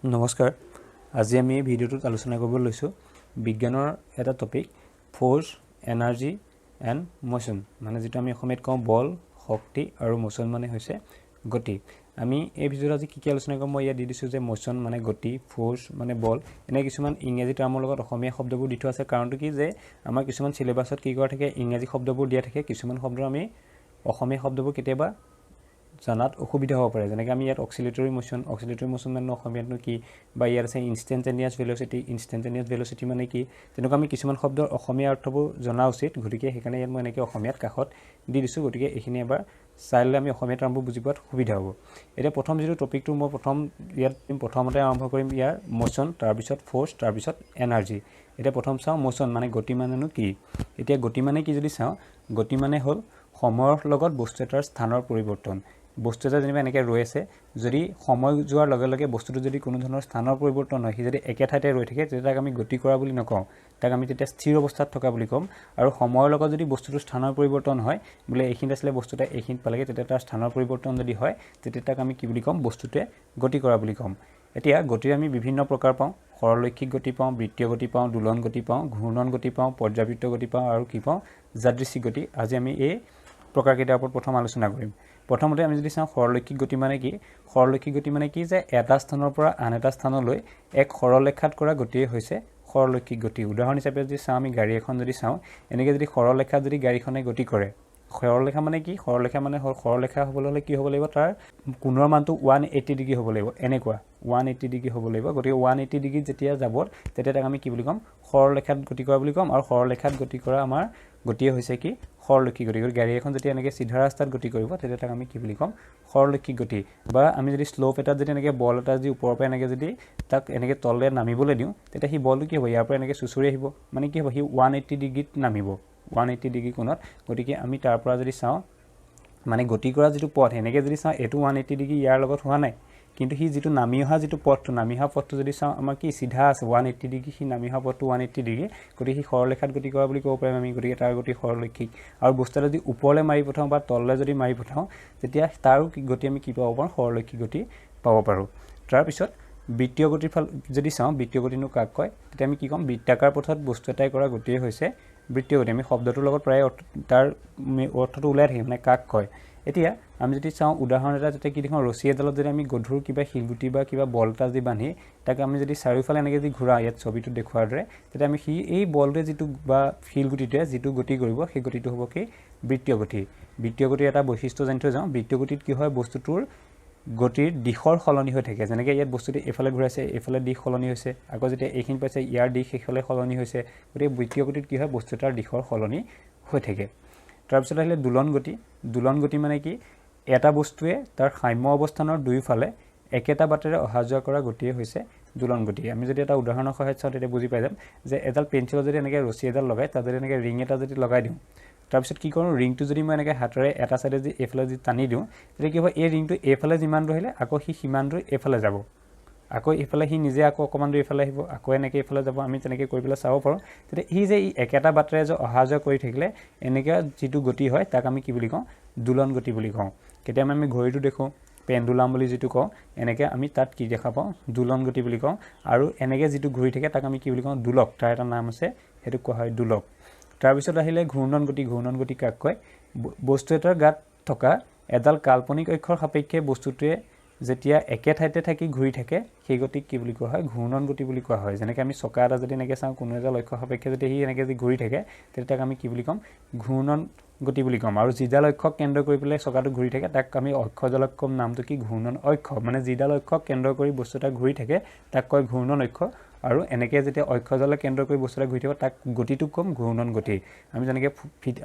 নমস্কাৰ আজি আমি এই ভিডিঅ'টোত আলোচনা কৰিব লৈছো বিজ্ঞানৰ এটা topic force energy and motion মানে যেটো আমি অসমীয়াত কওঁ বল শক্তি আৰু মোশন মানে হৈছে গতি আমি এই ভিডিঅ'ত আজি কি আলোচনা কৰিম মই ইয়া দি দিছো যে মোশন মানে গতি ফোৰ্স মানে বল এনে কিছুমান ইংৰাজী টাৰ্মৰ লগত অসমীয়া শব্দবোৰ দিটো আছে কাৰণটো কি যে আমাৰ কিছুমান সিলেবাছত কি কৰা থাকে ইংৰাজী শব্দবোৰ দিয়া থাকে কিছুমান শব্দ আমি অসমীয়া শব্দবোৰ কেতিয়াবা জানাত অসুবিধা হ'ব পাৰে যেনেকৈ আমি ইয়াত অক্সিলেটৰী মোশন মানে অসমীয়াতনো কি বা ইয়াত আছে ইনষ্টেন্টেনিয়াছ ভেলোচিটি মানে কি তেনেকুৱা আমি কিছুমান শব্দৰ অসমীয়া অৰ্থবোৰ জনা উচিত গতিকে সেইকাৰণে ইয়াত মই এনেকৈ অসমীয়াত কাখত দি দিছো গতিকে এইখিনি এবাৰ চাইলে আমি অসমীয়া টাৰ্মবোৰ বুজি পোৱাত সুবিধা হ'ব এতিয়া প্ৰথম যেটো টপিকটো মই প্ৰথমতে আৰম্ভ কৰিম ইয়াৰ মোশন তাৰ পিছত ফোৰ্স তাৰ পিছত এনাৰ্জি এতিয়া প্ৰথম চাও মোশন মানে গতি মানেনো কি এতিয়া গতি মানে কি যদি চাও গতি মানে হ'ল সময়ৰ লগত বস্তু এটাৰ স্থানৰ পৰিৱৰ্তন বস্তু এটা যেনিবা এনেকৈ ৰৈ আছে যদি সময় যোৱাৰ লগে লগে বস্তুটো যদি কোনো ধৰণৰ স্থানৰ পৰিৱৰ্তন হয় যদি একে ঠাইতে ৰৈ থাকে তেতিয়া তাক আমি গতি কৰা বুলি নকওঁ তাক আমি তেতিয়া স্থিৰ অৱস্থাত থকা বুলি ক'ম আৰু সময়ৰ লগত যদি বস্তুটো স্থানৰ পৰিৱৰ্তন হয় বোলে এইখিনিত আছিলে বস্তুটা এইখিনিত পালেগে তেতিয়া তাৰ স্থানৰ পৰিৱৰ্তন যদি হয় তেতিয়া তাক আমি কি বুলি ক'ম বস্তুটোৱে গতি কৰা বুলি ক'ম এতিয়া গতিৰ আমি বিভিন্ন প্ৰকাৰ পাওঁ সৰলৰৈখিক গতি পাওঁ বৃত্তীয় গতি পাওঁ দোলন গতি পাওঁ ঘূৰ্ণন গতি পাওঁ পৰ্যাবৃত্ত গতি পাওঁ আৰু কি পাওঁ যাদৃচ্ছিক গতি আজি আমি এই প্ৰকাৰকেইটাৰ ওপৰত প্ৰথম আলোচনা কৰিম প্ৰথমতে আমি যদি চাওঁ সৰলৰৈখিক গতি মানে কি সৰলৰৈখিক গতি মানে কি যে এটা স্থানৰ পৰা আন এটা স্থানলৈ এক সৰলৰেখাত কৰা গতিয়ে হৈছে সৰলৰৈখিক গতি উদাহৰণ হিচাপে যদি চাওঁ আমি গাড়ী এখন যদি চাওঁ এনেকৈ যদি সৰলৰেখাত যদি গাড়ীখনে গতি কৰে সৰলৰেখা মানে কি সৰলৰেখা মানে সৰলৰেখা হ'বলৈ হলে কি হ'ব লাগিব তাৰ কোণৰ মানটো 180 ডিগ্ৰী হ'ব লাগিব এনেকুৱা 180 ডিগ্ৰী হ'ব লাগিব গতিকে 180 ডিগ্ৰী যেতিয়া যাব তেতিয়া তাক আমি কি বুলি ক'ম সৰলৰেখাত গতি কৰা বুলি ক'ম আৰু সৰলৰেখাত গতি কৰা আমাৰ গতিয়ে হৈছে কি সৰলৰৈখিক গতি গাড়ী এখন যেতিয়া এনেকৈ সিধা ৰাস্তাত গতি কৰিব তেতিয়া তাক আমি কি বুলি ক'ম সৰলৰৈখিক গতি বা আমি যদি স্লোপ এটাত যদি এনেকৈ বল এটা যদি ওপৰৰ পৰা এনেকৈ যদি তাক এনেকৈ তললৈ নামিবলৈ দিওঁ তেতিয়া সি বলটো কি হ'ব ইয়াৰ পৰা এনেকৈ চুচুৰি আহিব মানে কি হ'ব সি 180 ডিগ্ৰীত নামিব 180 ডিগ্ৰী কোণত গতিকে আমি তাৰ পৰা যদি চাওঁ মানে গতি কৰা যেটো পথ এনেকৈ যদি চাওঁ এটো 180 ডিগ্ৰী ইয়াৰ লগত হোৱা নাই কিন্তু সি যেটো নামি অহা যেটো পথটো যদি চাওঁ আমাৰ কি সিধা আছে 180 ডিগ্ৰী সি নামি অহা পথটো 180 ডিগ্ৰী গতিকে সি সৰলৰেখাত গতি কৰা বুলি ক'ব পাৰিম আমি গতিকে তাৰ গতি সৰলৰৈখিক আৰু বস্তুটো যদি ওপৰলৈ মাৰি পঠাওঁ বা তললৈ যদি মাৰি পঠাওঁ তেতিয়া তাৰ গতি আমি কি পাব পাৰোঁ সৰলৰৈখিক গতি পাব পাৰোঁ তাৰ পিছত বৃত্তীয় গতিৰ ফাল যদি চাওঁ বৃত্তীয় গতিনো কাক কয় তেতিয়া আমি কি ক'ম বৃত্তাকাৰ পথত বস্তু এটাই কৰা গতিয়ে হৈছে বৃত্তীয় গতি আমি শব্দটোৰ লগত প্ৰায় তাৰ অৰ্থটো ওলাই থাকে মানে কাক কয় এতিয়া আমি যদি চাওঁ উদাহৰণ এটা যেতিয়া কি দেখোঁ ৰছী এডালত যদি আমি গধুৰ কিবা শিলগুটি বা কিবা বল এটা যদি বান্ধি তাক আমি যদি চাৰিওফালে এনেকৈ যদি ঘূৰাওঁ ইয়াত ছবিটো দেখুৱাৰ দৰে তেতিয়া আমি এই বলটোৱে যিটো বা শিলগুটিটোৱে যিটো গতি কৰিব সেই গতিটো হ'ব কি বৃত্তীয় গতি বৃত্তীয় গতিৰ এটা বৈশিষ্ট্য জানি থৈ যাওঁ বৃত্তীয় গতিত কি হয় বস্তুটোৰ গতিৰ দিশৰ সলনি হৈ থাকে যেনেকৈ ইয়াত বস্তুটো এফালে ঘূৰাইছে এফালে দিশ সলনি হৈছে আকৌ যেতিয়া এইখিনি পাইছে ইয়াৰ দিশ সেইফালে সলনি হৈছে গতিকে বৃত্তীয় গতিত কি হয় বস্তুটাৰ দিশৰ সলনি হৈ থাকে তাৰপিছত আহিলে দোলন গতি মানে কি এটা বস্তুৱে তাৰ সাম্য অৱস্থানৰ দুয়োফালে একেটা বাটেৰে অহা যোৱা কৰা গতিয়ে হৈছে দোলন গতি আমি যদি এটা উদাহৰণৰ সহায়ত চাওঁ তেতিয়া বুজি পাই যাম যে এডাল পেঞ্চিলত যদি এনেকৈ ৰছী এডাল লগাই তাত যদি এনেকৈ ৰিং এটা যদি লগাই দিওঁ তাৰপিছত কি কৰোঁ ৰিংটো যদি মই এনেকৈ হাতেৰে এটা চাইডে যদি এইফালে যদি টানি দিওঁ তেতিয়া কি হ'ব এই ৰিংটো এইফালে যিমান দূৰ আহিলে আকৌ সি সিমান দূৰ এইফালে যাব আকৌ এইফালে সি নিজে আকৌ অকণমান দূৰ এইফালে আহিব আকৌ এনেকৈ এইফালে যাব আমি তেনেকৈ কৰি পেলাই চাব পাৰোঁ তেতিয়া সি যে একেটা বাটেৰে যে অহা যোৱা কৰি থাকিলে এনেকৈ যিটো গতি হয় তাক আমি কি বুলি কওঁ দোলন গতি বুলি কওঁ কেতিয়াবা আমি ঘড়ীটো দেখোঁ পেণ্ডুলাম বুলি যিটো কওঁ এনেকৈ আমি তাত কি দেখা পাওঁ দোলন গতি বুলি কওঁ আৰু এনেকৈ যিটো ঘূৰি থাকে তাক আমি কি বুলি কওঁ দোলক তাৰ এটা নাম আছে সেইটো কোৱা হয় দোলক তাৰপিছত আহিলে ঘূৰ্ণন গতি কাক কয় বস্তু এটাৰ গাত থকা এডাল কাল্পনিক অক্ষৰ সাপেক্ষে বস্তুটোৱে যেতিয়া একে ঠাইতে থাকি ঘূৰি থাকে সেই গতিক কি বুলি কোৱা হয় ঘূৰ্ণন গতি বুলি কোৱা হয় যেনেকৈ আমি চকা এটা যদি এনেকৈ চাওঁ কোনো এডাল অক্ষৰ সাপেক্ষে যদি সি এনেকৈ যদি ঘূৰি থাকে তেতিয়া তাক আমি কি বুলি ক'ম ঘূৰ্ণন গতি বুলি ক'ম আৰু যিডাল অক্ষক কেন্দ্ৰ কৰি পেলাই চকাটো ঘূৰি থাকে তাক আমি অক্ষজলক ক'ম নামটো কি ঘূৰ্ণন অক্ষ মানে যিডাল অক্ষক কেন্দ্ৰ কৰি বস্তু এটা ঘূৰি থাকে তাক কয় ঘূৰ্ণন অক্ষ আৰু এনেকৈ যেতিয়া অক্ষজলক কেন্দ্ৰ কৰি বস্তু এটা ঘূৰি থাকিব তাক গতিটোক ক'ম ঘূৰ্ণন গতি আমি যেনেকৈ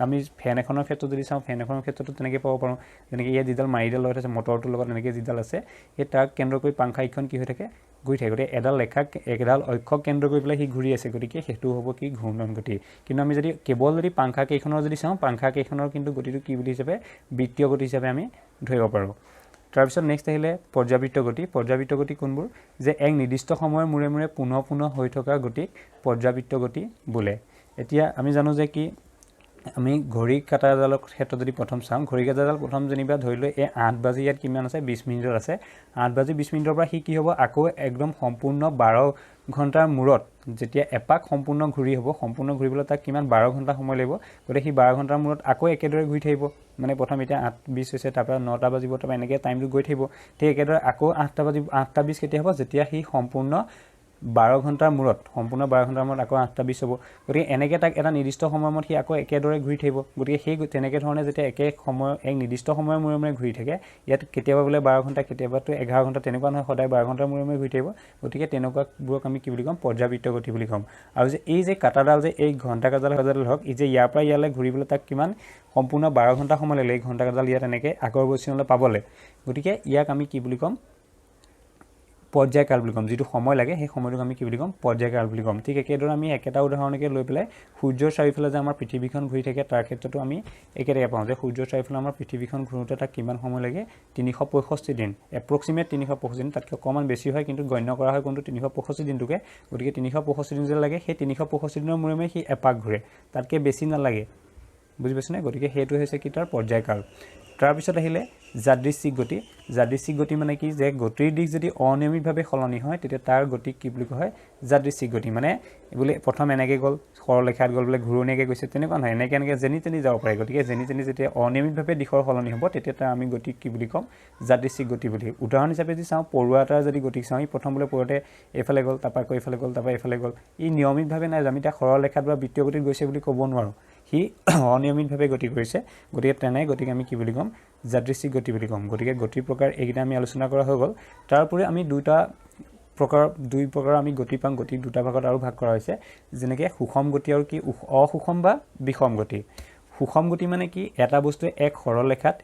আমি ফেন এখনৰ ক্ষেত্ৰত যদি চাওঁ ফেন এখনৰ ক্ষেত্ৰতো তেনেকৈ পাব পাৰোঁ যেনেকৈ ইয়াত যিডাল মাৰিডাল লগত আছে মটৰটোৰ লগত এনেকৈ যিডাল আছে সেই তাক কেন্দ্ৰ কৰি পাংখা ইখন কি হৈ থাকে ঘূৰি থাকে গতিকে এডাল অক্ষক কেন্দ্ৰ কৰি পেলাই সি ঘূৰি আছে গতিকে সেইটো হ'ব কি ঘূৰ্ণন গতি কিন্তু আমি যদি কেৱল যদি পাংখা কেইখনৰ যদি চাওঁ পাংখা কেইখনৰ কিন্তু গতিটো কি বুলি হিচাপে বৃত্তীয় গতি হিচাপে আমি ধৰিব পাৰোঁ তাৰপিছত নেক্সট আহিলে পৰ্যাবৃত্ত গতি কোনবোৰ যে এক নিৰ্দিষ্ট সময়ৰ মূৰে মূৰে পুনৰ হৈ থকা গতিক পৰ্যাবৃত্ত গতি বোলে এতিয়া আমি জানো যে কি আমি ঘড়ী কাটাডালৰ ক্ষেত্ৰত যদি প্ৰথম চাওঁ ঘড়ী কাটাডাল প্ৰথম যেনিবা ধৰি লৈ এই 8 বাজি ইয়াত কিমান আছে 20 মিনিটৰ আছে 8 বাজি 20 মিনিটৰ পৰা কি হ'ব আকৌ একদম সম্পূৰ্ণ 12 ঘণ্টাৰ মূৰত যেতিয়া এপাক সম্পূৰ্ণ ঘূৰি হ'ব সম্পূৰ্ণ ঘূৰিবলৈ তাক কিমান 12 ঘণ্টা সময় লাগিব গতে সি 12 ঘণ্টাৰ মূৰত আকৌ একেদৰে ঘূৰি থাকিব মানে প্ৰথম এতিয়া 8:20 হৈছে তাৰ পৰা 9টা বাজিব তাৰ পৰা এনেকৈ টাইমটো গৈ থাকিব ঠিক একেদৰে আকৌ 8টা বাজিব 8:20 কেতিয়া হ'ব যেতিয়া সি সম্পূৰ্ণ 12 ঘণ্টাৰ মূৰত সম্পূৰ্ণ 12 ঘণ্টাৰ মূৰত আকৌ 8:20 হ'ব গতিকে এনেকৈ তাক এটা নিৰ্দিষ্ট সময়ত সি আকৌ একেদৰে ঘূৰি থাকিব গতিকে সেই তেনেকৈ ধৰণে যেতিয়া একে সময় এক নিৰ্দিষ্ট সময়ৰ মূৰে মূৰে ঘূৰি থাকে ইয়াত কেতিয়াবা বোলে 12 ঘণ্টা কেতিয়াবাতো 11 ঘণ্টা তেনেকুৱা নহয় সদায় 12 ঘণ্টাৰ মূৰে মূৰে ঘূৰি থাকিব গতিকে তেনেকুৱাবোৰক আমি কি বুলি ক'ম পৰ্যাবৃত্ত গতি বুলি ক'ম আৰু যে এই যে কাটাডাল যে এই ঘণ্টা কাটাডাল হওক এই যে ইয়াৰ পৰা ইয়ালৈ ঘূৰিবলৈ তাক কিমান সম্পূৰ্ণ 12 ঘণ্টা সময় লাগিলে এই ঘণ্টা কাটাডাল ইয়াত এনেকৈ আগৰ পজিশ্যনলৈ পাবলৈ গতিকে ইয়াক আমি কি বুলি ক'ম পৰ্যায়কাল বুলি ক'ম যিটো সময় লাগে সেই সময়টোক আমি কি বুলি ক'ম পৰ্যায়কাল বুলি ক'ম ঠিক একেদৰে আমি একেটা উদাহৰণকে লৈ পেলাই সূৰ্যৰ চাৰিওফালে যে আমাৰ পৃথিৱীখন ঘূৰি থাকে তাৰ ক্ষেত্ৰতো আমি একেটাকে পাওঁ যে সূৰ্যৰ চাৰিওফালে আমাৰ পৃথিৱীখন ঘূৰোতে তাক কিমান সময় লাগে 365 দিন এপ্ৰক্সিমেট 365 দিন তাতকৈ অকণমান বেছি হয় কিন্তু গণ্য কৰা হয় কোনটো 365 দিনটোকে গতিকে 365 দিন যে লাগে সেই 365 দিনৰ মূৰে মূৰে সি এপাক ঘূৰে তাতকৈ বেছি নালাগে বুজি পাইছেনে গতিকে সেইটো হৈছে কি তাৰ পৰ্যায়কাল তাৰপিছত আহিলে যাদৃচ্ছিক গতি মানে কি যে গতিৰ দিশ যদি অনিয়মিতভাৱে সলনি হয় তেতিয়া তাৰ গতিক কি বুলি কোৱা হয় যাদৃচ্ছিক গতি মানে বোলে প্ৰথম এনেকৈ গ'ল সৰলৰেখাত গ'ল বোলে ঘূৰণীয়াকৈ গৈছে তেনেকুৱা নহয় এনেকৈ যেনি তেনি যাব পাৰে গতিকে যেনি তেনি যেতিয়া অনিয়মিতভাৱে দিশৰ সলনি হ'ব তেতিয়া তাৰ আমি গতিক কি বুলি ক'ম যাদৃচ্ছিক গতি বুলি উদাহৰণ হিচাপে যদি চাওঁ পৰুৱা এটাৰ যদি গতিক চাওঁ ই প্ৰথম বোলে পৰুৱাতে এইফালে গ'ল তাৰপৰা আকৌ এইফালে গ'ল তাৰপৰা এইফালে গ'ল ই নিয়মিতভাৱে নাই আমি তাক সৰলৰেখাত বা বৃত্তীয় গতিত গৈছে বুলি ক'ব নোৱাৰোঁ সি অনিয়মিতভাৱে গতি কৰিছে গতিকে তেনে গতিক আমি কি বুলি ক'ম যাদৃচ্ছিক গতি বুলি ক'ম গতিকে গতিৰ প্ৰকাৰ এইকেইটা আমি আলোচনা কৰা হৈ গ'ল তাৰোপৰি আমি দুই প্ৰকাৰ আমি গতি পাম গতি দুটা ভাগত আৰু ভাগ কৰা হৈছে যেনেকৈ সুষম গতি আৰু কি অসুষম বা বিষম গতি সুষম গতি মানে কি এটা বস্তুৱে এক সৰলৰেখাত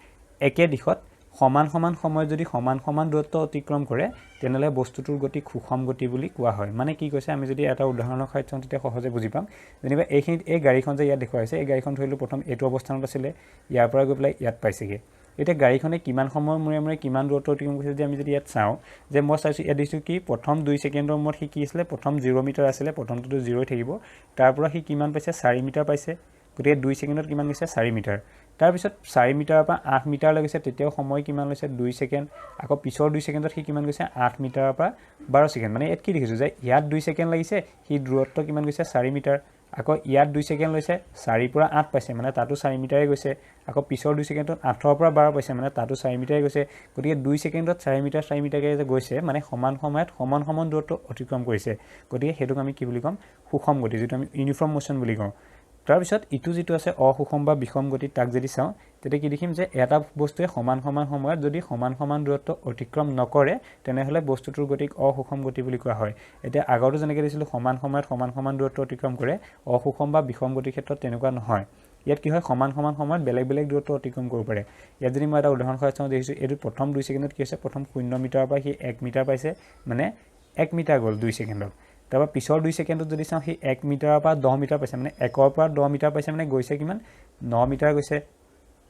একে দিশত সমান সময়ত যদি সমান দূৰত্ব অতিক্ৰম কৰে তেনেহ'লে বস্তুটোৰ গতিক সুষম গতি বুলি কোৱা হয় মানে কি কৈছে আমি যদি এটা উদাহৰণৰ সহায়ত চাওঁ তেতিয়া সহজে বুজি পাম যেনিবা এইখিনিত এই গাড়ীখন যে ইয়াত দেখুওৱা হৈছে এই গাড়ীখন ধৰিলোঁ প্ৰথম এইটো অৱস্থানত আছিলে ইয়াৰ পৰা গৈ পেলাই ইয়াত পাইছেগৈ এতিয়া গাড়ীখনে কিমান সময়ৰ মূৰে মূৰে কিমান দূৰত্ব অতিক্ৰম কৰিছে যদি আমি যদি ইয়াত চাওঁ যে মই চাইছোঁ ইয়াত দিছোঁ কি প্ৰথম 2 ছেকেণ্ডৰ মূৰত সি কি আছিলে প্ৰথম 0 মিটাৰ আছিলে প্ৰথমটোতো 0 থাকিব তাৰ পৰা সি কিমান পাইছে 4 মিটাৰ পাইছে গতিকে 2 ছেকেণ্ডত কিমান গৈছে 4 মিটাৰ তাৰপিছত 4 মিটাৰৰ পৰা 8 মিটাৰলৈ গৈছে তেতিয়াও সময় কিমান লৈছে 2 ছেকেণ্ড আকৌ পিছৰ 2 ছেকেণ্ডত সি কিমান গৈছে 8 মিটাৰৰ পৰা 12 ছেকেণ্ড মানে ইয়াত কি দেখিছোঁ যে ইয়াত 2 ছেকেণ্ড লাগিছে সি দূৰত্ব কিমান গৈছে 4 মিটাৰ আকৌ ইয়াত 2 ছেকেণ্ড লৈছে 4 পৰা 8 পাইছে মানে তাতো 4 মিটাৰে গৈছে আকৌ পিছৰ 2 ছেকেণ্ডত 8 পৰা 12 পাইছে মানে তাতো 4 মিটাৰে গৈছে গতিকে 2 ছেকেণ্ডত 4 মিটাৰকৈ যে গৈছে মানে সমান সময়ত সমান দূৰত্ব অতিক্ৰম কৰিছে গতিকে সেইটোক আমি কি বুলি ক'ম সুষম গতি যিটো আমি ইউনিফৰ্ম মোশ্যন বুলি কওঁ তাৰপিছত ইটো যিটো আছে অসুষম বা বিষম গতি তাক যদি চাওঁ তেতিয়া কি দেখিম যে এটা বস্তুৱে সমান সময়ত যদি সমান দূৰত্ব অতিক্ৰম নকৰে তেনেহ'লে বস্তুটোৰ গতিক অসুষম গতি বুলি কোৱা হয় এতিয়া আগতো যেনেকৈ দিছিলোঁ সমান সময়ত সমান দূৰত্ব অতিক্ৰম কৰে অসুষম বা বিষম গতিৰ ক্ষেত্ৰত তেনেকুৱা নহয় ইয়াত কি হয় সমান সময়ত বেলেগ দূৰত্ব অতিক্ৰম কৰিব পাৰে ইয়াত যদি মই এটা উদাহৰণ সহায়ত চাওঁ দেখিছোঁ এইটো প্ৰথম 2 ছেকেণ্ডত কি হৈছে প্ৰথম 0 মিটাৰৰ পৰা সি 1 মিটাৰ পাইছে মানে 1 মিটাৰ গ'ল 2 ছেকেণ্ডত তাৰপৰা পিছৰ 2 ছেকেণ্ডত যদি চাওঁ সি 1 মিটাৰৰ পৰা 10 মিটাৰ পাইছে মানে 1ৰ পৰা 10 মিটাৰ পাইছে মানে গৈছে কিমান 9 মিটাৰ গৈছে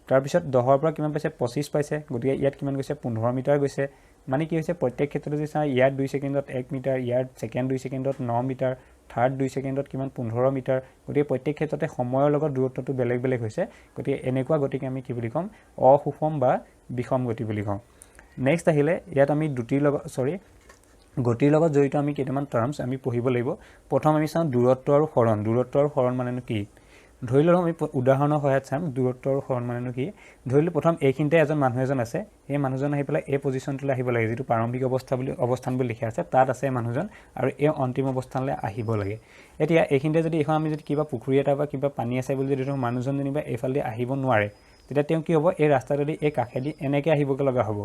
তাৰপিছত 10ৰ পৰা কিমান পাইছে 25 পাইছে গতিকে ইয়াত কিমান গৈছে 15 মিটাৰ গৈছে মানে কি হৈছে প্ৰত্যেক ক্ষেত্ৰতে যদি চাওঁ ইয়াত 2 ছেকেণ্ডত 1 মিটাৰ ইয়াত ছেকেণ্ড 2 ছেকেণ্ডত 9 মিটাৰ থাৰ্ড 2 ছেকেণ্ডত কিমান 15 মিটাৰ গতিকে প্ৰত্যেক ক্ষেত্ৰতে সময়ৰ লগত দূৰত্বটো বেলেগ হৈছে গতিকে এনেকুৱা গতিকে আমি কি বুলি ক'ম অসুষম বা বিষম গতি বুলি কওঁ নেক্সট আহিলে ইয়াত আমি গতিৰ লগত জড়িত আমি কেইটামান টাৰ্মছ আমি পঢ়িব লাগিব প্ৰথম আমি চাওঁ দূৰত্ব আৰু সৰণ মানেনো কি ধৰি লওঁ আমি উদাহৰণৰ সহায়ত চাম দূৰত্ব আৰু সৰণ মানেনো কি ধৰিলোঁ প্ৰথম এইখিনিতে এজন মানুহ এজন আছে এই মানুহজন আহি পেলাই এই পজিশ্যনটোলৈ আহিব লাগে যিটো প্ৰাৰম্ভিক অৱস্থান বুলি লিখা আছে তাত আছে মানুহজন আৰু এই অন্তিম অৱস্থানলৈ আহিব লাগে এতিয়া এইখিনিতে যদি এখন আমি যদি কিবা পুখুৰী এটা বা কিবা পানী আছে বুলি যদি ধৰোঁ মানুহজন যেনিবা এইফালেদি আহিব নোৱাৰে তেতিয়া তেওঁ কি হ'ব এই ৰাস্তাটোদি এই কাষেদি এনেকৈ আহিবগৈ লগা হ'ব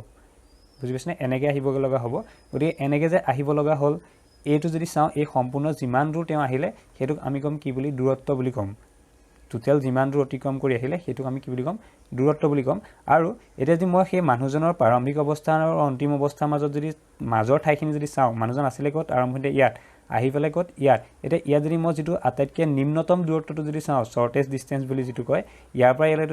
বুজি পাইছেনে এনেকৈ আহিবগৈ লগা হ'ব গতিকে এনেকৈ যে আহিব লগা হ'ল এইটো যদি চাওঁ এই সম্পূৰ্ণ যিমান দূৰ তেওঁ আহিলে সেইটোক আমি ক'ম কি বুলি দূৰত্ব বুলি ক'ম টোটেল যিমান দূৰ অতিক্ৰম কৰি আহিলে সেইটোক আমি কি বুলি ক'ম দূৰত্ব বুলি ক'ম আৰু এতিয়া যদি মই সেই মানুহজনৰ প্ৰাৰম্ভিক অৱস্থা আৰু অন্তিম অৱস্থাৰ মাজত যদি মাজৰ ঠাইখিনি যদি চাওঁ মানুহজন আছিলে ক'ত আৰম্ভণিতে ইয়াত আহি পেলাই ক'ত ইয়াত এতিয়া ইয়াত যদি মই যিটো আটাইতকৈ নিম্নতম দূৰত্বটো যদি চাওঁ শ্বৰ্টেষ্ট ডিষ্টেঞ্চ বুলি যিটো কয় ইয়াৰ পৰা ইয়ালৈ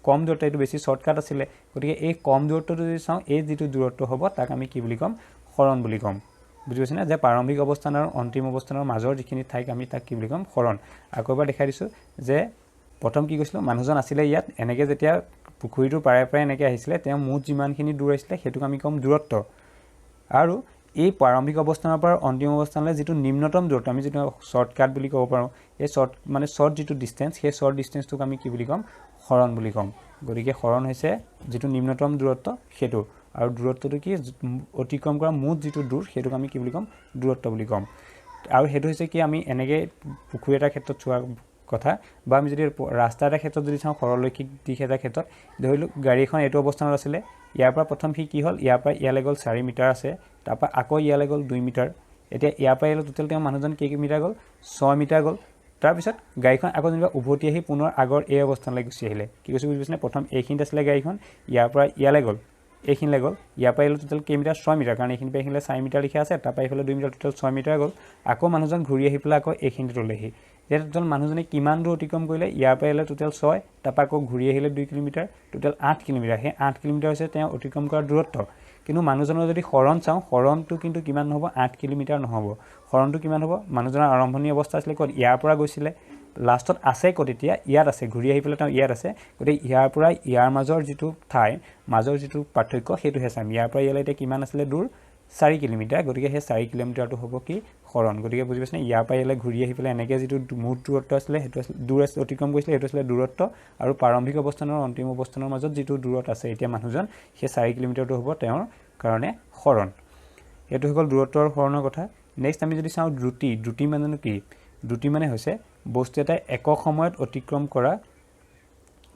কম দূৰত্ব এইটো বেছি শ্বৰ্টকাট আছিলে গতিকে এই কম দূৰত্বটো যদি চাওঁ এই যিটো দূৰত্ব হ'ব তাক আমি কি বুলি ক'ম সৰণ বুলি ক'ম বুজি পাইছেনে যে প্ৰাৰম্ভিক অৱস্থান আৰু অন্তিম অৱস্থানৰ মাজৰ যিখিনি ঠাইক আমি তাক কি বুলি ক'ম সৰণ আকৌ এবাৰ দেখাই দিছোঁ যে প্ৰথম কি কৈছিলোঁ মানুহজন আছিলে ইয়াত এনেকৈ যেতিয়া পুখুৰীটোৰ পাৰে পাৰে এনেকৈ আহিছিলে তেওঁ মুঠ যিমানখিনি দূৰ আহিছিলে সেইটোক আমি ক'ম দূৰত্ব আৰু এই প্ৰাৰম্ভিক অৱস্থানৰ পৰা অন্তিম অৱস্থানলৈ যিটো নিম্নতম দূৰত্ব আমি যিটো শ্বৰ্টকাট বুলি ক'ব পাৰোঁ এই শ্বৰ্ট যিটো ডিষ্টেঞ্চ সেই শ্বৰ্ট ডিষ্টেঞ্চটোক আমি কি বুলি ক'ম হৰণ বুলি ক'ম গতিকে হৰণ হৈছে যিটো নিম্নতম দূৰত্ব সেইটো আৰু দূৰত্বটো কি অতিক্ৰম কৰা মুঠ যিটো দূৰ সেইটোক আমি কি বুলি ক'ম দূৰত্ব বুলি ক'ম আৰু সেইটো হৈছে কি আমি এনেকৈ পুখুৰী এটাৰ ক্ষেত্ৰত চোৱা কথা বা আমি যদি ৰাস্তা এটাৰ ক্ষেত্ৰত যদি চাওঁ সৰলৰৈখিক দিশ এটাৰ ক্ষেত্ৰত ধৰিলোঁ গাড়ী এখন এইটো অৱস্থানত আছিলে ইয়াৰ পৰা প্ৰথম কি হ'ল ইয়াৰ পৰা ইয়ালৈ গ'ল 4 মিটাৰ আছে তাৰপৰা আকৌ ইয়ালৈ গ'ল 2 মিটাৰ এতিয়া ইয়াৰ পৰা ইয়ালৈ টোটেল তেওঁ মানুহজন কেই মিটাৰ গ'ল 6 মিটাৰ গ'ল তাৰপিছত গাড়ীখন আকৌ যেনিবা উভতি আহি পুনৰ আগৰ এই অৱস্থানলৈ গুচি আহিলে কি কৈছোঁ বুজি পাইছেনে প্ৰথম এইখিনিত আছিলে গাড়ীখন ইয়াৰ পৰা ইয়ালৈ গ'ল এইখিনিলৈ গ'ল ইয়াৰ পৰা ইয়ালৈ টোটেল কেইমিটাৰ 6 মিটাৰ কাৰণ এইখিনি পৰা এইখিনিলৈ 4 মিটাৰ লিখা আছে তাৰপৰা এইফালে 2 মিটাৰ টোটেল 6 মিটাৰ গ'ল আকৌ মানুহজন ঘূৰি আহি পেলাই আকৌ এইখিনিত ৰ'লেহি এতিয়া টোটেল মানুহজনে কিমান দূৰ অতিক্ৰম কৰিলে ইয়াৰ পৰা ইয়ালৈ টোটেল 6 তাৰপৰা আকৌ ঘূৰি আহিলে 2 কিলোমিটাৰ টোটেল 8 কিলোমিটাৰ সেই 8 কিলোমিটাৰ হৈছে তেওঁ অতিক্ৰম কৰা দূৰত্ব কিন্তু মানুহজনৰ যদি হৰণ চাওঁ হৰণটো কিন্তু কিমান নহ'ব 8 কিলোমিটাৰ নহ'ব হৰণটো কিমান হ'ব মানুহজনৰ আৰম্ভণি অৱস্থা আছিলে ক'ত ইয়াৰ পৰা গৈছিলে লাষ্টত আছে ক'ত এতিয়া ইয়াত আছে ঘূৰি আহি পেলাই তেওঁ ইয়াত আছে গতিকে ইয়াৰ পৰা ইয়াৰ মাজৰ যিটো ঠাই মাজৰ যিটো পাৰ্থক্য সেইটোহে চাম ইয়াৰ পৰা ইয়ালৈ এতিয়া কিমান আছিলে দূৰ 4 কিলোমিটাৰ গতিকে সেই 4 কিলোমিটাৰটো হ'ব কি হৰণ গতিকে বুজি পাইছেনে ইয়াৰ পৰা ইয়ালৈ ঘূৰি আহি পেলাই এনেকৈ যিটো মুঠ দূৰত্ব আছিলে সেইটো আছিলে দূৰ অতিক্ৰম কৰিছিলে সেইটো আছিলে দূৰত্ব আৰু প্ৰাৰম্ভিক অৱস্থানৰ অন্তিম অৱস্থানৰ মাজত যিটো দূৰত আছে এতিয়া মানুহজন সেই 4 কিলোমিটাৰটো হ'ব তেওঁৰ কাৰণে হৰণ এইটো হৈ গ'ল দূৰত্ব আৰু হৰণৰ কথা নেক্সট আমি যদি চাওঁ দ্ৰুতি মানেনো কি দ্ৰুতি মানে হৈছে বস্তু এটা একক সময়ত অতিক্ৰম কৰা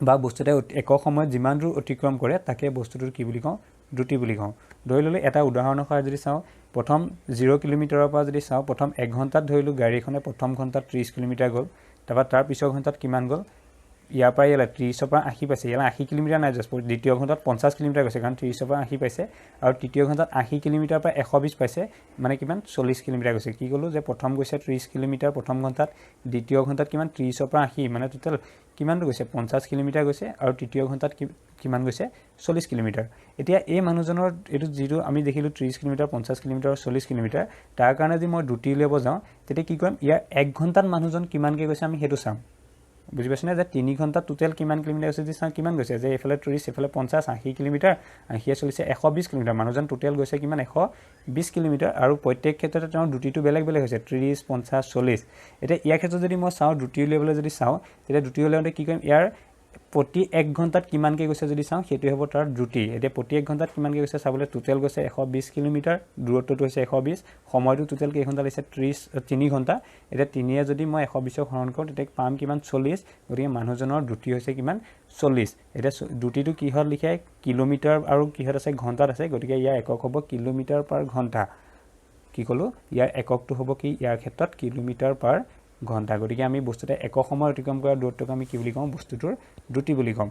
বা বস্তু এটা একক সময়ত যিমান দূৰ অতিক্ৰম কৰে তাকে বস্তুটোৰ কি বুলি কওঁ দ্ৰুতি বুলি কওঁ ধৰি ল'লে এটা উদাহৰণৰ সহায়ত যদি চাওঁ প্ৰথম 0 কিলোমিটাৰৰ পৰা যদি চাওঁ প্ৰথম 1 ঘণ্টাত ধৰিলোঁ গাড়ীখনে প্ৰথম ঘণ্টাত 30 কিলোমিটাৰ গ'ল তাৰপৰা তাৰ পিছৰ ঘণ্টাত কিমান গ'ল ইয়াৰ পৰা ইয়ালৈ 30ৰ পৰা 80 পাইছে ইয়ালৈ 80 কিলোমিটাৰ নাই জাষ্ট দ্বিতীয় ঘণ্টাত 50 কিলোমিটাৰ গৈছে কাৰণ 30ৰ পৰা 80 পাইছে আৰু তৃতীয় ঘণ্টাত 80 কিলোমিটাৰ পৰা 120 পাইছে মানে কিমান 40 কিলোমিটাৰ গৈছে কি ক'লোঁ যে প্ৰথম গৈছে 30 কিলোমিটাৰ প্ৰথম ঘণ্টাত দ্বিতীয় ঘণ্টাত কিমান 30ৰ পৰা 80 মানে টোটেল কিমানটো গৈছে 50 কিলোমিটাৰ গৈছে আৰু তৃতীয় ঘণ্টাত কিমান গৈছে 40 কিলোমিটাৰ এতিয়া এই মানুহজনৰ এইটো যিটো আমি দেখিলোঁ 30 কিলোমিটাৰ 50 কিলোমিটাৰ 40 কিলোমিটাৰ তাৰ কাৰণে যদি মই দ্ৰুতি উলিয়াব যাওঁ তেতিয়া কি কৰিম ইয়াৰ 1 ঘণ্টাত মানুহজন কিমানকৈ গৈছে আমি সেইটো চাম বুজি পাইছেনে যে 3 ঘণ্টাত টোটেল কিমান কিলোমিটাৰ গৈছে যদি চাওঁ কিমান গৈছে যে এইফালে 30 এইফালে 50 80 কিলোমিটাৰ 80 চলিছে 120 কিলোমিটাৰ মানুহজন টোটেল গৈছে কিমান 120 কিলোমিটাৰ আৰু প্ৰত্যেক ক্ষেত্ৰতে তেওঁৰ দ্ৰুতিটো বেলেগ বেলেগ হৈছে 30 50 40 এতিয়া ইয়াৰ ক্ষেত্ৰত যদি মই চাওঁ দ্ৰুতি উলিয়াবলৈ যদি চাওঁ তেতিয়া দ্ৰুতি উলিয়াওঁতে কি কৰিম ইয়াৰ প্ৰতি 1 ঘণ্টাত কিমানকৈ গৈছে যদি চাওঁ সেইটো হ'ব তাৰ দ্ৰুতি এতিয়া প্ৰতি 1 ঘণ্টাত কিমানকৈ গৈছে চাবলৈ টোটেল গৈছে 120 কিলোমিটাৰ দূৰত্বটো হৈছে 120 সময়টো টোটেল কেই ঘণ্টা লাগিছে 3 ঘণ্টা এতিয়া 3য়ে যদি মই 120ক হৰণ কৰোঁ তেতিয়া পাম কিমান 40 গতিকে মানুহজনৰ দ্ৰুতি হৈছে কিমান 40 এতিয়া দ্ৰুতিটো কিহত লিখে কিলোমিটাৰ আৰু কিহত আছে ঘণ্টাত আছে গতিকে ইয়াৰ একক হ'ব কিলোমিটাৰ পাৰ ঘণ্টা কি ক'লোঁ ইয়াৰ এককটো হ'ব কি ইয়াৰ ক্ষেত্ৰত কিলোমিটাৰ পাৰ ঘণ্টা গতিকে আমি বস্তুতে একক সময় অতিক্ৰম কৰা দূৰত্বক আমি কি বুলি কওঁ বস্তুটোৰ দ্ৰুতি বুলি কওঁ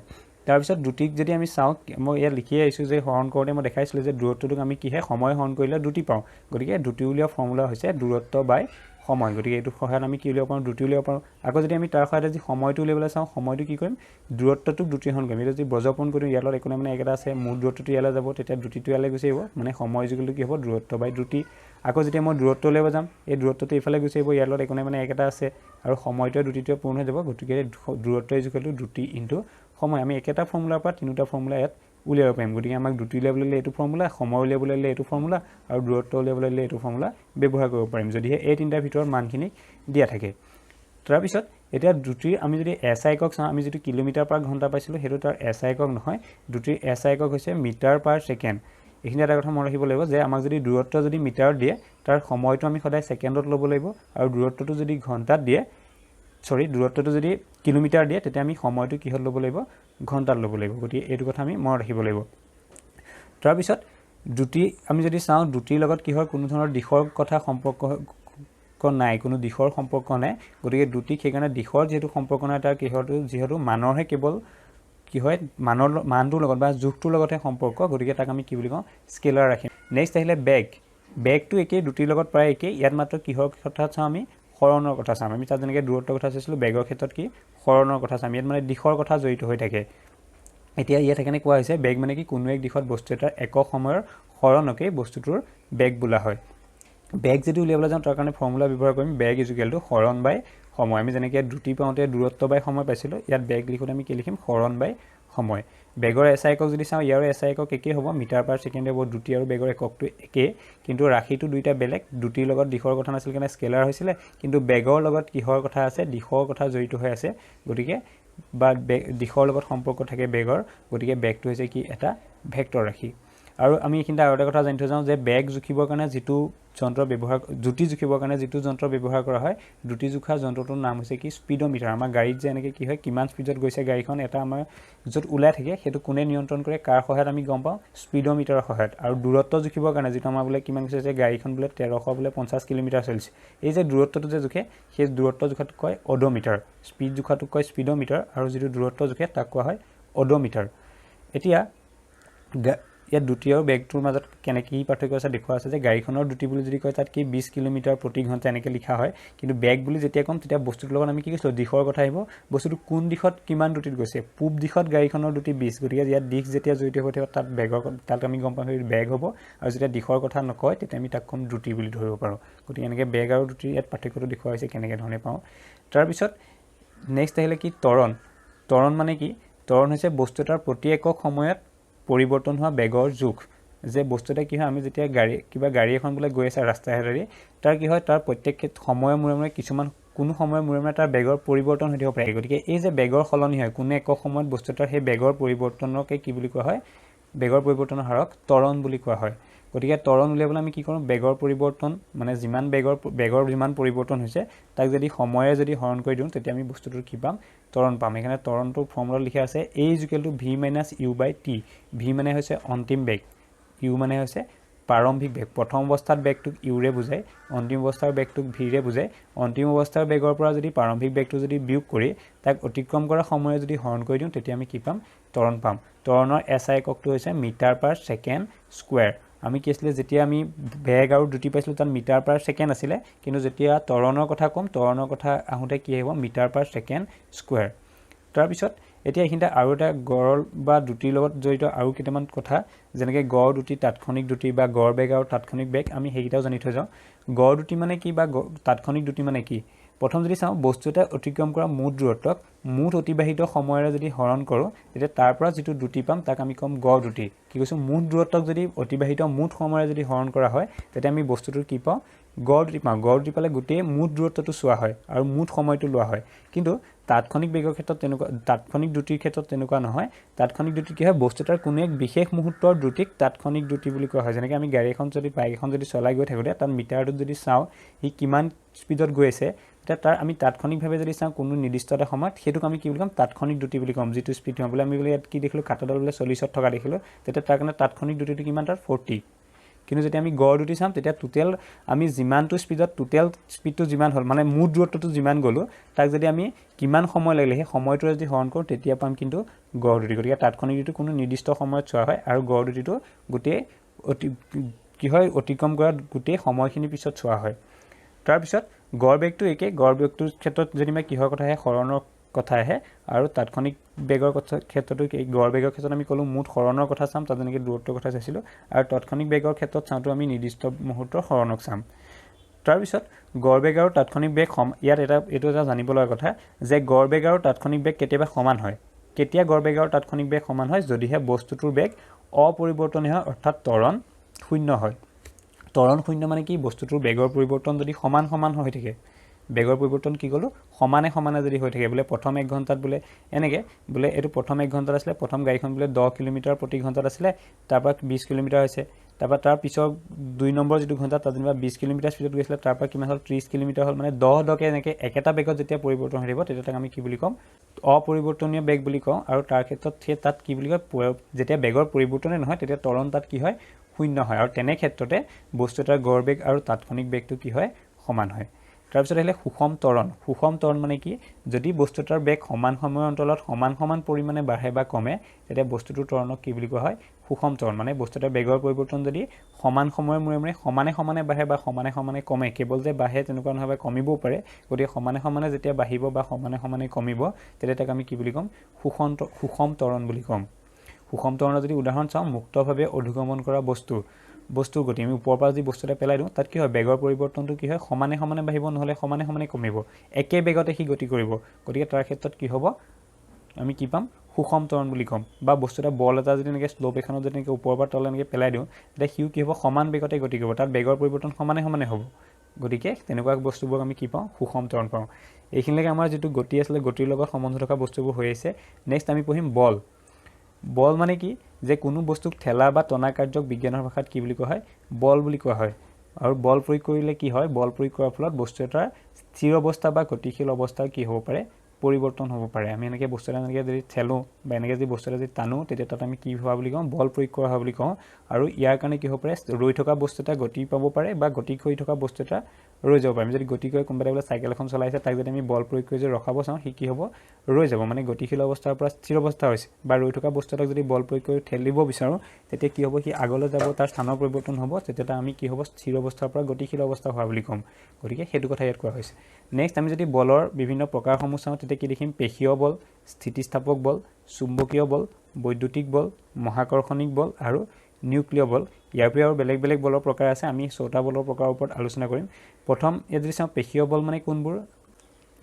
তাৰপিছত দ্ৰুতিক যদি আমি চাওঁ মই ইয়াত লিখি আহিছোঁ যে হৰণ কৰোঁতে মই দেখাইছিলোঁ যে দূৰত্বটোক আমি কিহে সময় হৰণ কৰিলে দ্ৰুতি পাওঁ গতিকে দ্ৰুতি উলিওৱা ফৰ্মুলা হৈছে দূৰত্ব বাই সময় গতিকে এইটো সহায়ত আমি কি উলিয়াব পাৰোঁ দ্ৰুতি উলিয়াব পাৰোঁ আকৌ যদি আমি তাৰ সহায়ত যদি সময়টো উলিয়াবলৈ চাওঁ সময়টো কি কৰিম দূৰত্বটোক দ্ৰুতি হৰণ কৰিম এতিয়া যদি বজ্ৰপূৰণ কৰি ইয়াৰ লগত একো নাই মানে একেটা আছে মোৰ দূৰত্বটো ইয়ালৈ যাব তেতিয়া দ্ৰুতিটো ইয়ালৈ গুচি আহিব মানে সময় যুগলটো কি হ'ব দূৰত্ব বাই দ্ৰুতি আকৌ যেতিয়া মই দূৰত্ব উলিয়াব যাম এই দূৰত্বটো এইফালে গুচি আহিব ইয়াৰ লগত একো নাই মানে একেটা আছে আৰু সময়টোৱে দ্ৰুতিটোৱে পূৰ্ণ হৈ যাব গতিকে দূৰত্ব যুগলটো দ্ৰুতি ইনটু সময় আমি একেটা ফৰ্মুলাৰ পৰা তিনিটা ফৰ্মুলা ইয়াত উলিয়াব পাৰিম গতিকে আমাক দ্ৰুতি উলিয়াবলৈ হ'লে এইটো ফৰ্মুলা সময় উলিয়াবলৈ হ'লে এইটো ফৰ্মুলা আৰু দূৰত্ব উলিয়াবলৈ হ'লে এইটো ফৰ্মুলা ব্যৱহাৰ কৰিব পাৰিম যদিহে এই তিনিটাৰ ভিতৰত মানখিনি দিয়া থাকে তাৰপিছত এতিয়া দ্ৰুতিৰ আমি যদি SI একক চাওঁ আমি যিটো কিলোমিটাৰ পাৰ ঘণ্টা পাইছিলোঁ সেইটো তাৰ SI একক নহয় দ্ৰুতিৰ SI একক হৈছে মিটাৰ পাৰ ছেকেণ্ড এইখিনি এটা কথা মনত ৰাখিব লাগিব যে আমাক যদি দূৰত্ব যদি মিটাৰত দিয়ে তাৰ সময়টো আমি সদায় ছেকেণ্ডত ল'ব লাগিব আৰু দূৰত্বটো যদি ঘণ্টাত দিয়ে দূৰত্বটো যদি কিলোমিটাৰ দিয়ে তেতিয়া আমি সময়টো কিহত ল'ব লাগিব ঘণ্টাত ল'ব লাগিব গতিকে এইটো কথা আমি মনত ৰাখিব লাগিব তাৰপিছত দ্ৰুতি আমি যদি চাওঁ দ্ৰুতিৰ লগত কি হয় কোনো ধৰণৰ দিশৰ কথা সম্পৰ্ক নাই কোনো দিশৰ সম্পৰ্ক নাই গতিকে দ্ৰুতিক সেইকাৰণে দিশৰ যিহেতু সম্পৰ্ক নাই তাৰ যিহেতু মানৰহে কেৱল কি হয় মানটোৰ লগত বা জোখটোৰ লগতহে সম্পৰ্ক গতিকে তাক আমি কি বুলি কওঁ স্কেলাৰ ৰাখিম নেক্সট আহিলে বেগটো একেই দ্ৰুতিৰ লগত প্ৰায় একেই ইয়াত মাত্ৰ কিহৰ কথা চাওঁ আমি হৰণৰ কথা চাম আমি তাত যেনেকৈ দূৰত্বৰ কথা চাইছিলোঁ বেগৰ ক্ষেত্ৰত কি হৰণৰ কথা চাম ইয়াত মানে দিশৰ কথা জড়িত হৈ থাকে এতিয়া ইয়াত সেইকাৰণে কোৱা হৈছে বেগ মানে কি কোনো এক দিশত বস্তু এটাৰ একক সময়ৰ হৰণকেই বস্তুটোৰ বেগ বোলা হয় বেগ যদি উলিয়াবলৈ যাওঁ তাৰ কাৰণে ফৰ্মুলা ব্যৱহাৰ কৰিম বেগ ইজ ইকুৱেল টু হৰণ বাই সময় আমি যেনেকৈ দ্ৰুতি পাওঁতে দূৰত্ব বাই সময় পাইছিলোঁ ইয়াত বেগ লিখোঁতে আমি কি লিখিম সৰণ বাই সময় বেগৰ এছআই একক যদি চাওঁ ইয়াৰ এছআই একক একেই হ'ব মিটাৰ পাৰ ছেকেণ্ডে হ'ব দ্ৰুতি আৰু বেগৰ এককটো একেই কিন্তু ৰাশিটো দুইটা বেলেগ দ্ৰুতিৰ লগত দিশৰ কথা নাছিল কাৰণে স্কেলাৰ হৈছিলে কিন্তু বেগৰ লগত কিহৰ কথা আছে দিশৰ কথা জড়িত হৈ আছে গতিকে বা দিশৰ লগত সম্পৰ্ক থাকে বেগৰ গতিকে বেগটো হৈছে কি এটা ভেক্টৰ ৰাশি আৰু আমি এইখিনিতে আৰু এটা কথা জানি থৈ যাওঁ যে বেগ জুখিবৰ কাৰণে যিটো যন্ত্ৰ ব্যৱহাৰ দ্ৰুতি জুখিবৰ কাৰণে যিটো যন্ত্ৰ ব্যৱহাৰ কৰা হয় দ্ৰুতি জোখা যন্ত্ৰটোৰ নাম হৈছে কি স্পীডোমিটাৰ আমাৰ গাড়ীত যে এনেকৈ কি হয় কিমান স্পীডত গৈছে গাড়ীখন এটা আমাৰ য'ত ওলাই থাকে সেইটো কোনে নিয়ন্ত্ৰণ কৰে কাৰ সহায়ত আমি গম পাওঁ স্পীডোমিটাৰৰ সহায়ত আৰু দূৰত্ব জুখিবৰ কাৰণে যিটো আমাৰ বোলে কিমান গৈছে যে গাড়ীখন বোলে 1350 কিলোমিটাৰ চলিছে এই যে দূৰত্বটো যে জোখে সেই দূৰত্ব জোখাটোক কয় অডোমিটাৰ স্পীড জোখাটোক কয় স্পীডোমিটাৰ আৰু যিটো দূৰত্ব জোখে তাক কোৱা হয় অডোমিটাৰ এতিয়া ইয়াত দ্ৰুতি আৰু বেগটোৰ মাজত কেনেকৈ কি পাৰ্থক্য আছে দেখুওৱা আছে যে গাড়ীখনৰ দ্ৰুতি বুলি যদি কয় তাত কি 20 কিলোমিটাৰ প্ৰতি ঘণ্টা এনেকৈ লিখা হয় কিন্তু বেগ বুলি যেতিয়া ক'ম তেতিয়া বস্তুটোৰ লগত আমি কি কৈছিলোঁ দিশৰ কথা আহিব বস্তুটো কোন দিশত কিমান দ্ৰুতিত গৈছে পূব দিশত গাড়ীখনৰ দ্ৰুতি 20 গতিকে ইয়াত দিশ যেতিয়া জড়িত হৈ থাকিব তাত বেগৰ তাত আমি গম পাম সেইটো বেগ হ'ব আৰু যেতিয়া দিশৰ কথা নকয় তেতিয়া আমি তাক ক'ম দ্ৰুতি বুলি ধৰিব পাৰোঁ গতিকে এনেকৈ বেগ আৰু দ্ৰুতিৰ ইয়াত পাৰ্থক্যটো দেখুওৱা হৈছে কেনেকৈ ধৰণে পাওঁ তাৰপিছত নেক্সট আহিলে কি ত্বৰণ মানে কি ত্বৰণ হৈছে বস্তু এটাৰ প্ৰতি একক সময়ত পৰিৱৰ্তন হোৱা বেগৰ জোখ যে বস্তু এটা কি হয় আমি যেতিয়া গাড়ী এখন বোলে গৈ আছে ৰাস্তা হেৰি তাৰ কি হয় তাৰ প্ৰত্যেক সময়ৰ মূৰে কিছুমান কোনো সময়ৰ মূৰে তাৰ বেগৰ পৰিৱৰ্তন হৈ থাকিব পাৰে গতিকে এই যে বেগৰ সলনি হয় কোনো একক সময়ত বস্তু এটাৰ সেই বেগৰ পৰিৱৰ্তনকে কি বুলি কোৱা হয় বেগৰ পৰিৱৰ্তনৰ হাৰক ত্বৰণ বুলি কোৱা হয় গতিকে ত্বৰণ উলিয়াবলৈ আমি কি কৰোঁ বেগৰ পৰিৱৰ্তন মানে যিমান বেগৰ যিমান পৰিৱৰ্তন হৈছে তাক যদি সময়ে যদি হৰণ কৰি দিওঁ তেতিয়া আমি বস্তুটোৰ কি পাম ত্বৰণ পাম সেইকাৰণে ত্বৰণটো ফৰ্মুলাত লিখা আছে a = v-u/t v মানে হৈছে অন্তিম বেগ u মানে হৈছে প্ৰাৰম্ভিক বেগ প্ৰথম অৱস্থাত বেগটোক ইউৰে বুজায় অন্তিম অৱস্থাৰ বেগটোক ভিৰে বুজায় অন্তিম অৱস্থাৰ বেগৰ পৰা যদি প্ৰাৰম্ভিক বেগটো যদি বিয়োগ কৰি তাক অতিক্ৰম কৰা সময়ে যদি হৰণ কৰি দিওঁ তেতিয়া আমি কি পাম ত্বৰণ পাম ত্বৰণৰ এছআই এককটো হৈছে মিটাৰ পাৰ ছেকেণ্ড স্কোৱাৰ আমি কি আছিলে যেতিয়া আমি বেগ আৰু দ্ৰুতি পাইছিলোঁ তাত মিটাৰ পাৰ ছেকেণ্ড আছিলে কিন্তু যেতিয়া ত্বৰণৰ কথা ক'ম ত্বৰণৰ কথা আহোঁতে কি আহিব মিটাৰ পাৰ ছেকেণ্ড স্কোৱাৰ তাৰপিছত এতিয়া এইখিনিতে আৰু এটা গড় বা দ্ৰুতিৰ লগত জড়িত আৰু কেইটামান কথা যেনেকৈ গড় দ্ৰুতি তাৎক্ষণিক দ্ৰুতি বা গড় বেগ আৰু তাৎক্ষণিক বেগ আমি সেইকেইটাও জানি থৈ যাওঁ গড় দ্ৰুতি মানে কি বা তাৎক্ষণিক দ্ৰুতি মানে কি প্ৰথম যদি চাওঁ বস্তু এটা অতিক্ৰম কৰা মুঠ দূৰত্বক মুঠ অতিবাহিত সময়ৰে যদি হৰণ কৰোঁ তেতিয়া তাৰ পৰা যিটো দ্ৰুতি পাম তাক আমি ক'ম গড় দ্ৰুতি কি কৈছোঁ মুঠ দূৰত্বক যদি অতিবাহিত মুঠ সময়ৰে যদি হৰণ কৰা হয় তেতিয়া আমি বস্তুটোৰ কি পাওঁ গড় দ্ৰুতি পাওঁ গড় দ্ৰুতি পালে গোটেই মুঠ দূৰত্বটো চোৱা হয় আৰু মুঠ সময়টো লোৱা হয় কিন্তু তাৎক্ষণিক বেগৰ ক্ষেত্ৰত তেনেকুৱা তাৎক্ষণিক দ্ৰুতিৰ ক্ষেত্ৰত তেনেকুৱা নহয় তাৎক্ষণিক দ্ৰুতি কি হয় বস্তু এটাৰ কোনো এক বিশেষ মুহূৰ্তৰ দ্ৰুতিক তাৎক্ষণিক দ্ৰুতি বুলি কোৱা হয় যেনেকৈ আমি গাড়ী এখন যদি বাইক এখন যদি চলাই গৈ থাকোঁতে তাত মিটাৰটোত যদি চাওঁ সি কিমান স্পীডত গৈ আছে তেতিয়া তাৰ আমি তাৎক্ষণিকভাৱে যদি চাওঁ কোনো নিৰ্দিষ্ট এটা সময়ত সেইটোক আমি কি বুলি ক'ম তাৎক্ষণিক দ্ৰুতি বুলি ক'ম যিটো স্পীড হয় বোলে আমি বোলে ইয়াত কি দেখিলোঁ কাটাডাল বোলে 40ত থকা দেখিলোঁ তেতিয়া তাৰ কাৰণে তাৎক্ষণিক দ্ৰুতিটো কিমান তাৰ 40 কিন্তু যেতিয়া আমি গড় দ্ৰুতি চাম তেতিয়া টোটেল আমি যিমানটো স্পীডত টোটেল স্পীডটো যিমান হ'ল মানে মুঠ দূৰত্বটো যিমান গ'লোঁ তাক যদি আমি কিমান সময় লাগিলে সেই সময়টোৰে যদি হৰণ কৰোঁ তেতিয়া পাম কিন্তু গড় দ্ৰুতি গতিকে তাৎক্ষণিক দ্ৰুতিটো কোনো নিৰ্দিষ্ট সময়ত চোৱা হয় আৰু গড় দ্ৰুতিটো গোটেই কি হয় অতিক্ৰম কৰা গোটেই সময়খিনিৰ পিছত চোৱা হয় তাৰপিছত গড় বেগটো একে গড় বেগটোৰ ক্ষেত্ৰত যেনিবা কিহৰ কথা আহে হৰণৰ কথা আহে আৰু তাৎক্ষণিক বেগৰ ক্ষেত্ৰতো গড় বেগৰ ক্ষেত্ৰত আমি ক'লোঁ মুঠ হৰণৰ কথা চাম তাত যেনেকৈ দূৰত্বৰ কথা চাইছিলোঁ আৰু তাৎক্ষণিক বেগৰ ক্ষেত্ৰত চাওঁতো আমি নিৰ্দিষ্ট মুহূৰ্তৰ হৰণক চাম তাৰপিছত গড় বেগ আৰু তাৎক্ষণিক বেগ ইয়াত এইটো এটা জানিব লগা কথা যে গড় বেগ আৰু তাৎক্ষণিক বেগ কেতিয়াবা সমান হয় কেতিয়া গড় বেগ আৰু তাৎক্ষণিক বেগ সমান হয় যদিহে বস্তুটোৰ বেগ অপৰিৱৰ্তনীয় হয় অৰ্থাৎ ত্বৰণ শূন্য হয় ত্বৰণ শূন্য মানে কি বস্তুটোৰ বেগৰ পৰিৱৰ্তন যদি সমান হৈ থাকে বেগৰ পৰিৱৰ্তন কি ক'লোঁ সমানে যদি হৈ থাকে বোলে প্ৰথম 1 ঘণ্টাত বোলে এনেকৈ বোলে এইটো প্ৰথম 1 ঘণ্টাত আছিলে প্ৰথম গাড়ীখন বোলে 10 কিলোমিটাৰ প্ৰতি ঘণ্টাত আছিলে তাৰপৰা 20 কিলোমিটাৰ হৈছে তাৰপৰা তাৰ পিছৰ 2 নম্বৰ যিটো ঘণ্টা তাত যেনিবা 20 কিলোমিটাৰ স্পীডত গৈছিলে তাৰপৰা কিমান হ'ল 30 কিলোমিটাৰ হ'ল মানে 10 এনেকৈ একেটা বেগত যেতিয়া পৰিৱৰ্তন হৈ থাকিব তেতিয়া তাক আমি কি বুলি ক'ম অপৰিৱৰ্তনীয় বেগ বুলি কওঁ আৰু তাৰ ক্ষেত্ৰত সেই তাত কি বুলি কয় যেতিয়া বেগৰ পৰিৱৰ্তনে নহয় তেতিয়া ত্বৰণ তাত কি হয় শূন্য হয় আৰু তেনে ক্ষেত্ৰতে বস্তু এটাৰ গড় বেগ আৰু তাৎক্ষণিক বেগটো কি হয় সমান হয় তাৰপিছত আহিলে সুষম ত্বৰণ মানে কি যদি বস্তু এটাৰ বেগ সমান সময়ৰ অন্তৰালত সমান পৰিমাণে বাঢ়ে বা কমে তেতিয়া বস্তুটোৰ ত্বৰণক কি বুলি কোৱা হয় সুষম ত্বৰণ মানে বস্তু এটাৰ বেগৰ পৰিৱৰ্তন যদি সমান সময়ৰ মূৰে সমানে বাঢ়ে বা সমানে কমে কেৱল যে বাঢ়ে তেনেকুৱা নহয় বা কমিবও পাৰে গতিকে সমানে যেতিয়া বাঢ়িব বা সমানে কমিব তেতিয়া তাক আমি কি বুলি ক'ম সুষম ত্বৰণ বুলি ক'ম সুষম ত্বৰণৰ যদি উদাহৰণ চাওঁ মুক্তভাৱে অধিগমন কৰা বস্তু বস্তুৰ গতি আমি ওপৰৰ পৰা যদি বস্তু এটা পেলাই দিওঁ তাত কি হয় বেগৰ পৰিৱৰ্তনটো কি হয় সমানে সমানে বাঢ়িব নহলে সমানে সমানে কমিব একে বেগতে সি গতি কৰিব গতিকে তাৰ ক্ষেত্ৰত কি হ'ব আমি কি পাম সুষম ত্বৰণ বুলি ক'ম বা বস্তু এটা বল এটা যদি এনেকৈ স্লোপ এখনত যদি এনেকৈ ওপৰৰ পৰা তললৈ এনেকৈ পেলাই দিওঁ তেতিয়া সিও কি হ'ব সমান বেগতে গতি কৰিব তাত বেগৰ পৰিৱৰ্তন সমানে সমানে হ'ব গতিকে তেনেকুৱা বস্তুবোৰ আমি কি পাওঁ সুষম ত্বৰণ পাওঁ এইখিনিলৈকে আমাৰ যিটো গতি আছিলে গতিৰ লগত সম্বন্ধ থকা বস্তুবোৰ হৈ আছে নেক্সট আমি পঢ়িম বল বল মানে কি যে কোনো বস্তুক ঠেলা বা টনা কাৰ্যক বিজ্ঞানৰ ভাষাত কি বুলি কোৱা হয় বল বুলি কোৱা হয় আৰু বল প্ৰয়োগ কৰিলে কি হয় বল প্ৰয়োগ কৰাৰ ফলত বস্তু এটাৰ স্থিৰ অৱস্থা বা গতিশীল অৱস্থা কি হ'ব পাৰে পৰিৱৰ্তন হ'ব পাৰে আমি এনেকৈ বস্তু এটা এনেকৈ যদি ঠেলোঁ বা এনেকৈ যদি বস্তু এটা যদি টানো তেতিয়া তাত আমি কি হোৱা বুলি কওঁ বল প্ৰয়োগ কৰা হোৱা বুলি কওঁ আৰু ইয়াৰ কাৰণে কি হ'ব পাৰে ৰৈ থকা বস্তু এটা গতি পাব পাৰে বা গতি কৰি থকা বস্তু এটা ৰৈ যাব পাৰে আমি যদি গতি কৰি কোনোবা বোলে চাইকেল এখন চলাইছে তাক যদি আমি বল প্ৰয়োগ কৰি যদি ৰখাব চাওঁ সি কি হ'ব ৰৈ যাব মানে গতিশীল অৱস্থাৰ পৰা স্থিৰ অৱস্থা হৈছে বা ৰৈ থকা বস্তু এটাক যদি বল প্ৰয়োগ কৰি ঠেলিব বিচাৰোঁ তেতিয়া কি হ'ব সি আগলৈ যাব তাৰ স্থানৰ পৰিৱৰ্তন হ'ব তেতিয়া আমি কি হ'ব স্থিৰ অৱস্থাৰ পৰা গতিশীল অৱস্থা হোৱা বুলি ক'ম গতিকে সেইটো কথা ইয়াত কোৱা হৈছে নেক্সট আমি যদি বলৰ বিভিন্ন প্ৰকাৰসমূহ চাওঁ তেতিয়া কি দেখিম পেশীয় বল স্থিতিস্থাপক বল চুম্বকীয় বল বৈদ্যুতিক বল মহাকৰ্ষণিক বল আৰু নিউক্লিয় বল ইয়াৰ পৰা আৰু বেলেগ বেলেগ বলৰ প্ৰকাৰ আছে আমি 6টা বলৰ প্ৰকাৰৰ ওপৰত আলোচনা কৰিম প্ৰথম ইয়াত যদি চাওঁ পেশীয় বল মানে কোনবোৰ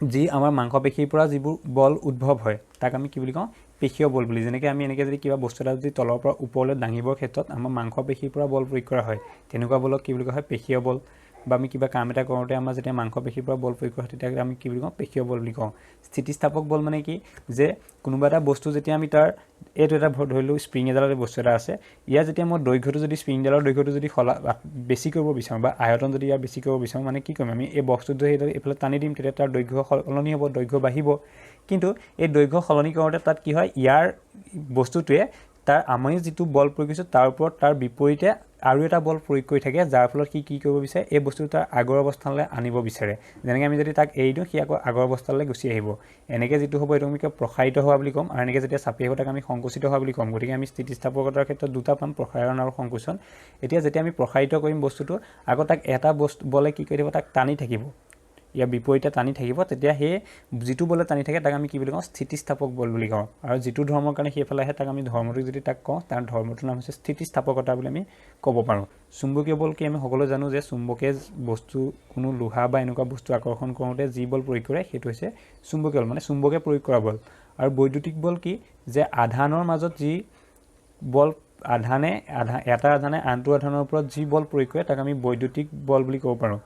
যি আমাৰ মাংসপেশীৰ পৰা যিবোৰ বল উদ্ভৱ হয় তাক আমি কি বুলি কওঁ পেশীয় বল বুলি যেনেকৈ আমি এনেকৈ যদি কিবা বস্তু এটা যদি তলৰ পৰা ওপৰলৈ দাঙিবৰ ক্ষেত্ৰত আমাৰ মাংসপেশীৰ পৰা বল প্ৰয়োগ কৰা হয় তেনেকুৱা বলক কি বুলি কোৱা হয় পেশীয় বল বা আমি কিবা কাম এটা কৰোঁতে আমাৰ যেতিয়া মাংসপেশীৰ পৰা বল প্ৰয়োগ কৰা হয় তেতিয়া আমি কি বুলি কওঁ পেশীয় বল বুলি কওঁ স্থিতিস্থাপক বল মানে কি যে কোনোবা এটা বস্তু যেতিয়া আমি তাৰ এইটো এটা ধৰিলোঁ স্প্ৰিং এডালৰ বস্তু এটা আছে ইয়াৰ যেতিয়া মই দৈৰ্ঘ্যটো যদি স্প্ৰিংডালৰ দৈৰ্ঘ্যটো যদি বেছি কৰিব বিচাৰোঁ বা আয়তন যদি ইয়াৰ বেছি কৰিব বিচাৰোঁ মানে কি কৰিম আমি এই বক্সটো যদি এইফালে টানি দিম তেতিয়া তাৰ দৈৰ্ঘ্য সলনি হ'ব দৈৰ্ঘ্য বাঢ়িব কিন্তু এই দৈৰ্ঘ্য সলনি কৰোঁতে তাত কি হয় ইয়াৰ বস্তুটোৱে তাৰ আমি যিটো বল প্ৰয়োগ কৰিছোঁ তাৰ ওপৰত তাৰ বিপৰীতে আৰু এটা বল প্ৰয়োগ কৰি থাকে যাৰ ফলত সি কি কৰিব বিচাৰে এই বস্তুটো তাৰ আগৰ অৱস্থালৈ আনিব বিচাৰে যেনেকৈ আমি যদি তাক এৰি দিওঁ সি আকৌ আগৰ অৱস্থালৈ গুচি আহিব এনেকৈ যিটো হ'ব এইটো আমি প্ৰসাৰিত হোৱা বুলি ক'ম আৰু এনেকৈ যেতিয়া চাপি আহিব তাক আমি সংকুচিত হোৱা বুলি ক'ম গতিকে আমি স্থিতিস্থাপকতাৰ ক্ষেত্ৰত দুটা পাম প্ৰসাৰণ আৰু সংকোচন এতিয়া যেতিয়া আমি প্ৰসাৰিত কৰিম বস্তুটো আকৌ তাক এটা বস্তু বলে কি কৰি দিব তাক টানি থাকিব ইয়াৰ বিপৰীতে টানি থাকিব তেতিয়া সেই যিটো বলে টানি থাকে তাক আমি কি বুলি কওঁ স্থিতিস্থাপক বল বুলি কওঁ আৰু যিটো ধৰ্মৰ কাৰণে সেইফালে আহে তাক আমি ধৰ্মটো যদি তাক কওঁ তাৰ ধৰ্মটোৰ নাম হৈছে স্থিতিস্থাপকতা বুলি আমি ক'ব পাৰোঁ চুম্বকীয় বল কি আমি সকলোৱে জানো যে চুম্বকে বস্তু কোনো লোহা বা এনেকুৱা বস্তু আকৰ্ষণ কৰোঁতে যি বল প্ৰয়োগ কৰে সেইটো হৈছে চুম্বকীয় বল মানে চুম্বকে প্ৰয়োগ কৰা বল আৰু বৈদ্যুতিক বল কি যে আধানৰ মাজত যি বল এটা আধানে আনটো আধানৰ ওপৰত যি বল প্ৰয়োগ কৰে তাক আমি বৈদ্যুতিক বল বুলি ক'ব পাৰোঁ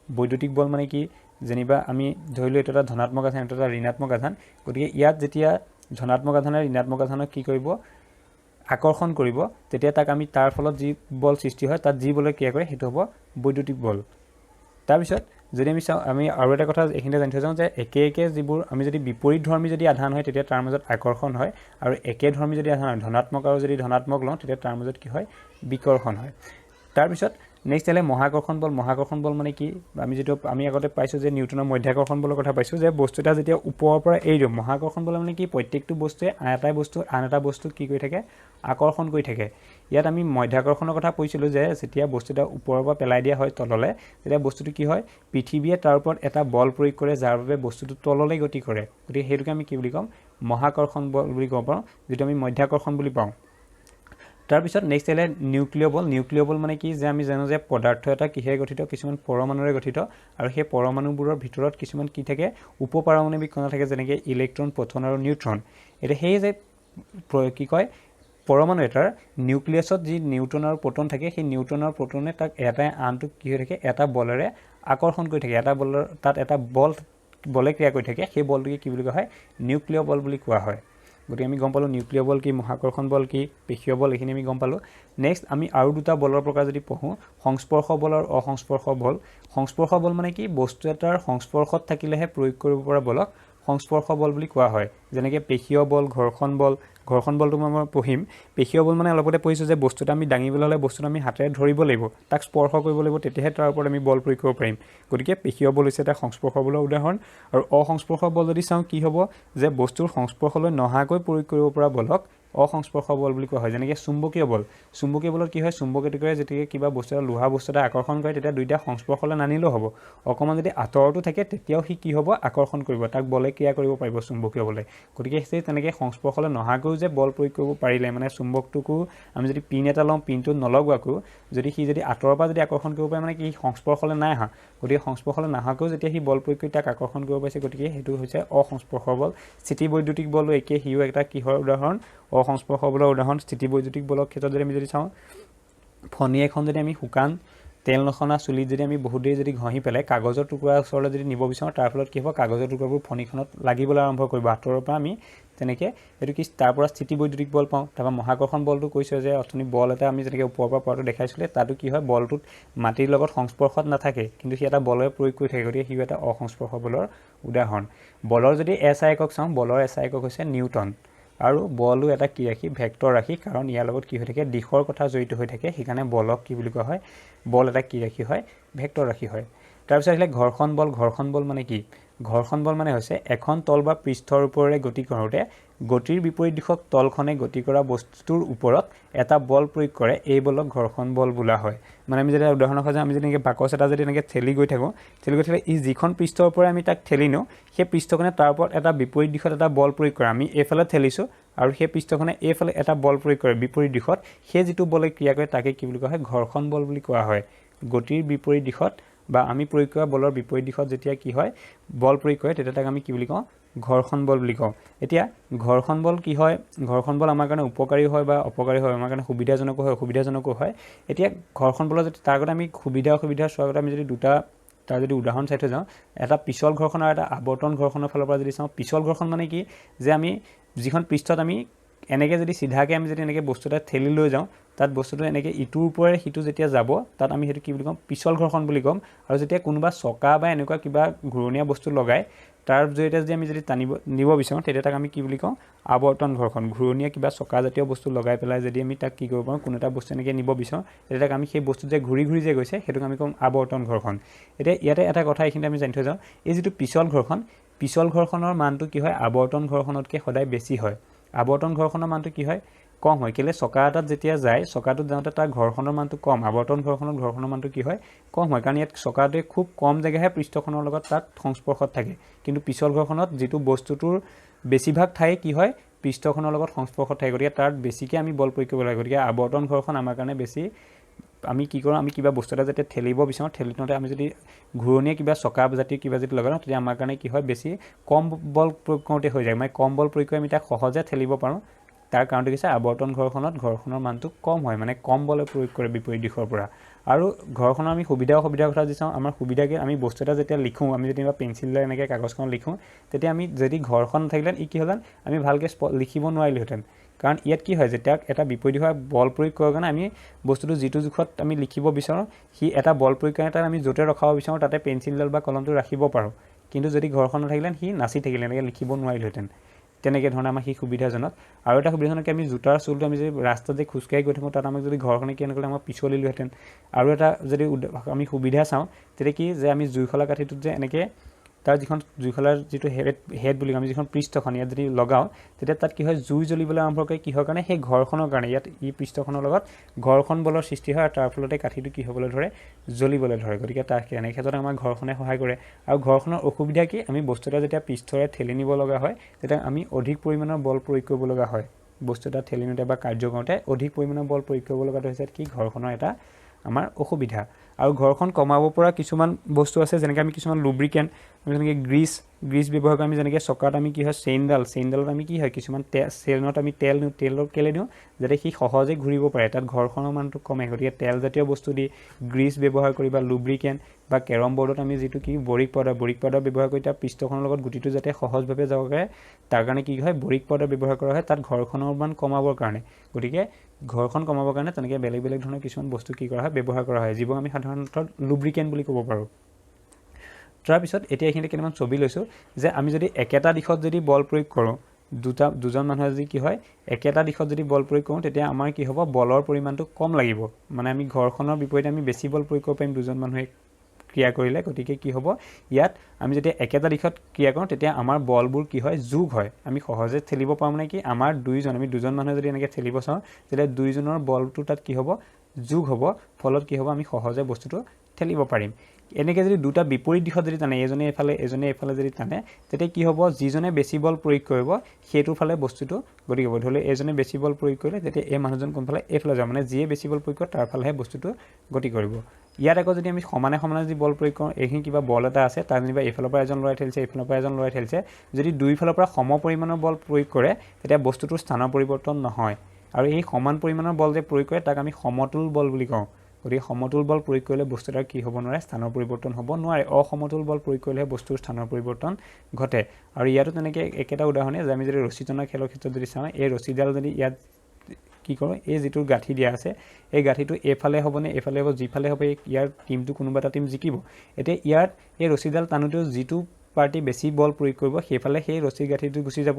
বৈদ্যুতিক বল মানে কি যেনিবা আমি ধৰিলোঁ এইটো এটা ধনাত্মক আধান এইটো এটা ঋণাত্মক আধান গতিকে ইয়াত যেতিয়া ধনাত্মক আধানে ঋণাত্মক আধানক কি কৰিব আকৰ্ষণ কৰিব তেতিয়া তাক আমি তাৰ ফলত যি বল সৃষ্টি হয় তাত যি বলে ক্ৰিয়া কৰে সেইটো হ'ব বৈদ্যুতিক বল তাৰপিছত যদি আমি চাওঁ আমি আৰু এটা কথা এইখিনিতে জানি থৈ যাওঁ যে একে একে যিবোৰ আমি যদি বিপৰীত ধৰ্মী যদি আধান হয় তেতিয়া তাৰ মাজত আকৰ্ষণ হয় আৰু একে ধৰ্মী যদি আধান হয় ধনাত্মক আৰু যদি ধনাত্মক লওঁ তেতিয়া তাৰ মাজত কি হয় বিকৰ্ষণ হয় তাৰপিছত নেক্সট হ'লে মহাকৰ্ষণ বল মানে কি আমি আগতে পাইছোঁ যে নিউটনৰ মধ্যাকৰ্ষণ বলৰ কথা পাইছোঁ যে বস্তু এটা যেতিয়া ওপৰৰ পৰা এৰি দিওঁ মহাকৰ্ষণ বল মানে কি প্ৰত্যেকটো বস্তুৱে আন এটা বস্তুক কি কৰি থাকে আকৰ্ষণ কৰি থাকে ইয়াত আমি মধ্যাকৰ্ষণৰ কথা কৈছিলোঁ যে যেতিয়া বস্তু এটা ওপৰৰ পৰা পেলাই দিয়া হয় তললৈ তেতিয়া বস্তুটো কি হয় পৃথিৱীয়ে তাৰ ওপৰত এটা বল প্ৰয়োগ কৰে যাৰ বাবে বস্তুটো তললৈ গতি কৰে গতিকে সেইটোকে আমি কি বুলি ক'ম মহাকৰ্ষণ বল বুলি ক'ব পাৰোঁ যিটো আমি মধ্যাকৰ্ষণ বুলি পাওঁ তাৰপিছত নেক্সট হ'লে নিউক্লিয় বল মানে কি যে আমি জানো যে পদাৰ্থ এটা কিহেৰে গঠিত কিছুমান পৰমাণুৰে গঠিত আৰু সেই পৰমাণুবোৰৰ ভিতৰত কিছুমান কি থাকে উপপাৰমাণৱিক কণা থাকে যেনেকৈ ইলেক্ট্ৰন প্ৰটন আৰু নিউট্ৰন এতিয়া সেই যে কি কয় পৰমাণু এটাৰ নিউক্লিয়াছত যি নিউট্ৰন আৰু প্ৰটন থাকে সেই নিউট্ৰন আৰু প্ৰটনে তাক এটাই আনটোক কি হৈ থাকে এটা বলেৰে আকৰ্ষণ কৰি থাকে এটা বলৰ তাত এটা বলে ক্ৰিয়া কৰি থাকে সেই বলটোকে কি বুলি কোৱা হয় নিউক্লিয় বল বুলি কোৱা হয় গতিকে আমি গম পালোঁ নিউক্লিয় বল কি মহাকৰ্ষণ বল কি পেশীয় বল এইখিনি আমি গম পালোঁ নেক্সট আমি আৰু দুটা বলৰ প্ৰকাৰ যদি পঢ়োঁ সংস্পৰ্শ বল আৰু সংস্পৰ্শ বল মানে কি বস্তু এটাৰ সংস্পৰ্শত থাকিলেহে প্ৰয়োগ কৰিব পৰা বলক সংস্পৰ্শ বল বুলি কোৱা হয় যেনেকৈ পেশীয় বল ঘৰ্ষণ বলটো মই পঢ়িম পেশীয় বল মানে অলপতে পঢ়িছোঁ যে বস্তুটো আমি দাঙিবলৈ হ'লে বস্তুটো আমি হাতেৰে ধৰিব লাগিব তাক স্পৰ্শ কৰিব লাগিব তেতিয়াহে তাৰ ওপৰত আমি বল প্ৰয়োগ কৰিব পাৰিম গতিকে পেশীয় বল হৈছে এটা সংস্পৰ্শ বলৰ উদাহৰণ আৰু অসংস্পৰ্শ বল যদি চাওঁ কি হ'ব যে বস্তুৰ সংস্পৰ্শলৈ নহাকৈ প্ৰয়োগ কৰিব পৰা বলক অসংস্পৰ্শ বল বুলি কোৱা হয় যেনেকৈ চুম্বকীয় বলত কি হয় চুম্বকীয় কৰে যেতিয়া কিবা বস্তু এটা লোহা বস্তু এটা আকৰ্ষণ কৰে তেতিয়া দুইটা সংস্পৰ্শলৈ নানিলেও হ'ব অকণমান যদি আঁতৰতো থাকে তেতিয়াও সি কি হ'ব আকৰ্ষণ কৰিব তাক বলে ক্ৰিয়া কৰিব পাৰিব চুম্বকীয় বলে গতিকে সেই তেনেকৈ সংস্পৰ্শলৈ নহাকৈও যে বল প্ৰয়োগ কৰিব পাৰিলে মানে চুম্বকটোকো আমি যদি পিন এটা লওঁ পিনটোত নলগোৱাকো যদি সি যদি আঁতৰৰ পৰা যদি আকৰ্ষণ কৰিব পাৰে মানে কি সংস্পৰ্শলৈ নাই অহা গতিকে সংস্পৰ্শলৈ নাহাকৈও যেতিয়া সি বল প্ৰয়োগ কৰি তাক আকৰ্ষণ কৰিব পাৰিছে গতিকে সেইটো হৈছে অসংস্পৰ্শ বল স্থিতিবৈদ্যুতিক বলো একে সিও এটা কিহৰ উদাহৰণ অসংস্পৰ্শ বলৰ উদাহৰণ স্থিতিবৈদ্যুতিক বলৰ ক্ষেত্ৰত যদি আমি যদি চাওঁ ফণী এখন যদি আমি শুকান তেল নখনা চুলিত যদি আমি বহুত দেৰি যদি ঘঁহি পেলাই কাগজৰ টুকুৰাৰ ওচৰলৈ যদি নিব বিচাৰোঁ তাৰ ফলত কি হ'ব কাগজৰ টুকুৰাবোৰ ফণীখনত লাগিবলৈ আৰম্ভ কৰিব আঁতৰৰ পৰা আমি তেনেকৈ এইটো কি তাৰ পৰা স্থিতিবৈদ্যুতিক বল পাওঁ তাৰপৰা মহাকৰ্ষণ বলটো কৈছোঁ যে অথনি বল এটা আমি যেনেকৈ ওপৰৰ পৰা পৰাটো দেখাইছিলে তাতো কি হয় বলটোত মাটিৰ লগত সংস্পৰ্শত নাথাকে কিন্তু সি এটা বলৰ প্ৰয়োগ কৰি থাকে গতিকে সিও এটা অসংস্পৰ্শ বলৰ উদাহৰণ বলৰ যদি SI একক চাওঁ বলৰ SI একক হৈছে নিউটন আৰু বলো এটা কি ৰাশি ভেক্টৰ ৰাশি কাৰণ ইয়াৰ লগত কি হৈ থাকে দিশৰ কথা জড়িত হৈ থাকে সেইকাৰণে বলক কি বুলি কোৱা হয় বল এটা কি ৰাশি হয় ভেক্টৰ ৰাশি হয় তাৰপিছত আহিলে ঘৰ্ষণ বল মানে কি ঘৰ্ষণ বল মানে হৈছে এখন তল বা পৃষ্ঠৰ ওপৰেৰে গতি কৰোঁতে গতিৰ বিপৰীত দিশত তলখনে গতি কৰা বস্তুটোৰ ওপৰত এটা বল প্ৰয়োগ কৰে এই বলক ঘৰ্ষণ বল বোলা হয় মানে আমি যেতিয়া উদাহৰণৰ সহায়ত আমি যদি বাকচ এটা যদি এনেকৈ ঠেলি গৈ থাকোঁ ই যিখন পৃষ্ঠৰ ওপৰে আমি তাক ঠেলি নিওঁ সেই পৃষ্ঠখনে তাৰ ওপৰত এটা বিপৰীত দিশত এটা বল প্ৰয়োগ কৰে আমি এইফালে ঠেলিছোঁ আৰু সেই পৃষ্ঠখনে এইফালে এটা বল প্ৰয়োগ কৰে বিপৰীত দিশত সেই যিটো বলে ক্ৰিয়া কৰে তাকে কি বুলি কোৱা হয় ঘৰ্ষণ বল বুলি কোৱা হয় গতিৰ বিপৰীত দিশত বা আমি প্ৰয়োগ কৰা বলৰ বিপৰীত দিশত যেতিয়া কি হয় বল প্ৰয়োগ কৰে তেতিয়া তাক আমি কি বুলি কওঁ ঘৰ্ষণ বল বুলি কওঁ এতিয়া ঘৰ্ষণ বল কি হয় ঘৰ্ষণ বল আমাৰ কাৰণে উপকাৰী হয় বা অপকাৰী হয় আমাৰ কাৰণে সুবিধাজনক হয় অসুবিধাজনকো হয় এতিয়া ঘৰ্ষণ বলৰ যদি তাৰ আগতে আমি সুবিধা চোৱাৰ আগতে আমি যদি দুটা তাৰ যদি উদাহৰণ চাই থৈ যাওঁ এটা পিছল ঘৰ্ষণ আৰু এটা আৱৰ্তন ঘৰ্ষণৰ ফালৰ পৰা যদি চাওঁ পিছল ঘৰ্ষণ মানে কি যে আমি যিখন পৃষ্ঠত আমি এনেকৈ যদি সিধাকৈ আমি যদি এনেকৈ বস্তু এটা ঠেলি লৈ যাওঁ তাত বস্তুটো এনেকৈ ইটোৰ ওপৰে সিটো যেতিয়া যাব তাত আমি সেইটো কি বুলি ক'ম পিছল ঘৰ্ষণ বুলি ক'ম আৰু যেতিয়া কোনোবা চকা বা এনেকুৱা কিবা ঘূৰণীয়া বস্তু লগাই তাৰ জৰিয়তে যদি আমি যদি নিব বিচাৰোঁ তেতিয়া তাক আমি কি বুলি কওঁ আৱৰ্তন ঘৰ্ষণ ঘূৰণীয়া কিবা চকা জাতীয় বস্তু লগাই পেলাই যদি আমি তাক কি কৰিব পাৰোঁ কোনো এটা বস্তু এনেকৈ নিব বিচাৰোঁ তেতিয়া তাক আমি সেই বস্তু যে ঘূৰি যে গৈছে সেইটোক আমি ক'ম আৱৰ্তন ঘৰ্ষণ এতিয়া ইয়াতে এটা কথা এইখিনিতে আমি জানি থৈ যাওঁ এই যিটো পিছল ঘৰ্ষণৰ মানটো কি হয় আৱৰ্তন ঘৰ্ষণতকৈ সদায় বেছি হয় আৱৰ্তন ঘৰ্ষণৰ মানটো কি হয় কম হয় কেলে চকা এটাত যেতিয়া যায় চকাটোত যাওঁতে তাৰ ঘৰ্ষণৰ মানটো কম আৱৰ্তন ঘৰ্ষণৰ মানটো কি হয় কম হয় কাৰণ ইয়াত চকাটোৱে খুব কম জেগাহে পৃষ্ঠখনৰ লগত তাত সংস্পৰ্শত থাকে কিন্তু পিছল ঘৰ্ষণত যিটো বস্তুটোৰ বেছিভাগ ঠাই কি হয় পৃষ্ঠখনৰ লগত সংস্পৰ্শত থাকে গতিকে তাত বেছিকৈ আমি বল প্ৰয়োগ কৰিব লাগে গতিকে আৱৰ্তন ঘৰ্ষণ আমাৰ কাৰণে বেছি আমি কি কৰোঁ আমি কিবা বস্তু এটা যেতিয়া ঠেলিব বিচাৰোঁ ঠেলিতে আমি যদি ঘূৰণীয়া কিবা চকা জাতীয় কিবা যদি লগাওঁ তেতিয়া আমাৰ কাৰণে কি হয় বেছি কম বল প্ৰয়োগ কৰোঁতে হৈ যায় মানে কম বল প্ৰয়োগ কৰি আমি তাক সহজে ঠেলিব পাৰোঁ তাৰ কাৰণটো হৈছে আৱৰ্তন ঘৰ্ষণত ঘৰ্ষণৰ মানটো কম হয় মানে কম বলে প্ৰয়োগ কৰে বিপৰীত দিশৰ পৰা আৰু ঘৰ্ষণৰ আমি সুবিধাৰ কথা যদি চাওঁ আমাৰ সুবিধাকে আমি বস্তু এটা যেতিয়া লিখোঁ আমি যদি পেঞ্চিল লৈ এনেকৈ কাগজখন লিখোঁ তেতিয়া আমি যদি ঘৰ্ষণ নাথাকিলে ই কি হ'লেন আমি ভালকৈ লিখিব নোৱাৰিলোহেঁতেন কাৰণ ইয়াত কি হয় যেতিয়া এটা বিপৰীত দিশৰ বল প্ৰয়োগ কৰাৰ কাৰণে আমি বস্তুটো যিটো জোখত আমি লিখিব বিচাৰোঁ সি এটা বল প্ৰয়োগ কাৰণে তাত আমি য'তে ৰখাব বিচাৰোঁ তাতে পেঞ্চিলডাল বা কলমটো ৰাখিব পাৰোঁ কিন্তু যদি ঘৰ্ষণ নাথাকিলে সি নাচি থাকিলে এনেকৈ লিখিব নোৱাৰিলোহেঁতেন তেনেকৈ ধৰণে আমাৰ সি সুবিধাজনক আৰু এটা সুবিধাজনক আমি জোতাৰ চুলটো আমি যদি ৰাস্তাত যে খোজকাঢ়ি গৈ থাকোঁ তাত আমাক যদি ঘৰখনে কি এনেকৈ আমাক পিছলিলোহেঁতেন আৰু এটা যদি আমি সুবিধা চাওঁ তেতিয়া কি যে আমি জুইশলা কাঠিটোত যে এনেকৈ তাৰ যিখন জুইশলাৰ যিটো হেড বুলি আমি যিখন পৃষ্ঠখন ইয়াত যদি লগাওঁ তেতিয়া তাত কি হয় জুই জ্বলিবলৈ আৰম্ভ কৰে কিহৰ কাৰণে সেই ঘৰখনৰ কাৰণে ইয়াত ই পৃষ্ঠখনৰ লগত ঘৰখন বলৰ সৃষ্টি হয় আৰু তাৰ ফলতে কাঠিটো কি হ'বলৈ ধৰে জ্বলিবলৈ ধৰে গতিকে তাৰ এনে ক্ষেত্ৰত আমাৰ ঘৰখনে সহায় কৰে আৰু ঘৰখনৰ অসুবিধা কি আমি বস্তু এটা যেতিয়া পৃষ্ঠৰে ঠেলি নিব লগা হয় তেতিয়া আমি অধিক পৰিমাণৰ বল প্ৰয়োগ কৰিব লগা হয় বস্তু এটা ঠেলি নিওঁতে বা কাৰ্য কৰোঁতে অধিক পৰিমাণৰ বল প্ৰয়োগ কৰিব লগাটো হৈছে কি ঘৰখনৰ এটা আমাৰ অসুবিধা আৰু ঘৰখন কমাব পৰা কিছুমান বস্তু আছে যেনেকৈ আমি কিছুমান লুব্ৰিকেণ্ট আমি যেনেকৈ গ্ৰীজ ব্যৱহাৰ কৰি আমি যেনেকৈ চকাত আমি কি হয় চেইনডালত আমি কি হয় কিছুমান চেইনত আমি তেলত কেলে দিওঁ যাতে সি সহজে ঘূৰিব পাৰে তাত ঘৰখনৰ মানটো কমে গতিকে তেলজাতীয় বস্তু দি গ্ৰীজ ব্যৱহাৰ কৰি বা লুব্ৰিকেণ্ট বা কেৰম বৰ্ডত আমি যিটো কি বৰিক পাউডাৰ ব্যৱহাৰ কৰি তাৰ পৃষ্ঠখনৰ লগত গুটিটো যাতে সহজভাৱে যাব পাৰে তাৰ কাৰণে কি হয় বৰিক পাউডাৰ ব্যৱহাৰ কৰা হয় তাত ঘৰখনৰ মান কমাবৰ কাৰণে গতিকে ঘৰখন কমাবৰ কাৰণে তেনেকৈ বেলেগ ধৰণৰ কিছুমান বস্তু কি কৰা হয় ব্যৱহাৰ কৰা হয় যিবোৰ আমি সাধাৰণতে লুব্ৰিকেণ্ট বুলি ক'ব পাৰোঁ তাৰপিছত এতিয়া এইখিনিতে কেইটামান ছবি লৈছোঁ যে আমি যদি একেটা দিশত যদি বল প্ৰয়োগ কৰোঁ দুজন মানুহে যদি কি হয় একেটা দিশত যদি বল প্ৰয়োগ কৰোঁ তেতিয়া আমাৰ কি হ'ব বলৰ পৰিমাণটো কম লাগিব মানে আমি ঘৰখনৰ বিপৰীতে আমি বেছি বল প্ৰয়োগ কৰিব পাৰিম দুজন মানুহে ক্ৰিয়া কৰিলে গতিকে কি হ'ব ইয়াত আমি যেতিয়া একেটা দিশত ক্ৰিয়া কৰোঁ তেতিয়া আমাৰ বলবোৰ কি হয় যোগ হয় আমি সহজে ঠেলিব পাৰোঁ মানে কি আমাৰ আমি দুজন মানুহে যদি এনেকৈ ঠেলিব চাওঁ তেতিয়া দুইজনৰ বলটো তাত কি হ'ব যোগ হ'ব ফলত কি হ'ব আমি সহজে বস্তুটো ঠেলিব পাৰিম এনেকৈ যদি দুটা বিপৰীত দিশত যদি টানে এজনে এফালে যদি টানে তেতিয়া কি হ'ব যিজনে বেছি বল প্ৰয়োগ কৰিব সেইটো ফালে বস্তুটো গতি কৰিব ধৰি লওক এজনে বেছি বল প্ৰয়োগ কৰিলে তেতিয়া এই মানুহজন কোনফালে এইফালে যাব মানে যিয়ে বেছি বল প্ৰয়োগ কৰে তাৰ ফালেহে বস্তুটো গতি কৰিব ইয়াত আকৌ যদি আমি সমানে যদি বল প্ৰয়োগ কৰোঁ এইখিনি কিবা বল এটা আছে তাৰ যেনিবা এইফালৰ পৰা এজন ল'ৰাই ঠেলিছে এইফালৰ পৰা এজন ল'ৰাই ঠেলিছে যদি দুইফালৰ পৰা সম পৰিমাণৰ বল প্ৰয়োগ কৰে তেতিয়া বস্তুটোৰ স্থানৰ পৰিৱৰ্তন নহয় আৰু এই সমান পৰিমাণৰ বল যে প্ৰয়োগ কৰে তাক আমি সমতুল বল বুলি কওঁ গতিকে সমতুল বল প্ৰয়োগ কৰিলে বস্তুটাৰ কি হ'ব নোৱাৰে স্থানৰ পৰিৱৰ্তন হ'ব নোৱাৰে অসমতুল বল প্ৰয়োগ কৰিলেহে বস্তুৰ স্থানৰ পৰিৱৰ্তন ঘটে আৰু ইয়াতো তেনেকৈ একেটা উদাহৰণে যে আমি যদি ৰছী টনা খেলৰ ক্ষেত্ৰত যদি চাওঁ এই ৰছীডাল যদি ইয়াত কি কৰোঁ এই যিটো গাঁঠি দিয়া আছে এই গাঁঠিটো এইফালে হ'বনে এইফালে হ'ব যিফালে হ'ব ইয়াৰ টিমটো কোনোবা এটা টিম জিকিব এতিয়া ইয়াত এই ৰছীডাল টানোতেও যিটো পাৰ্টি বেছি বল প্ৰয়োগ কৰিব সেইফালে সেই ৰছী গাঁঠিটো গুচি যাব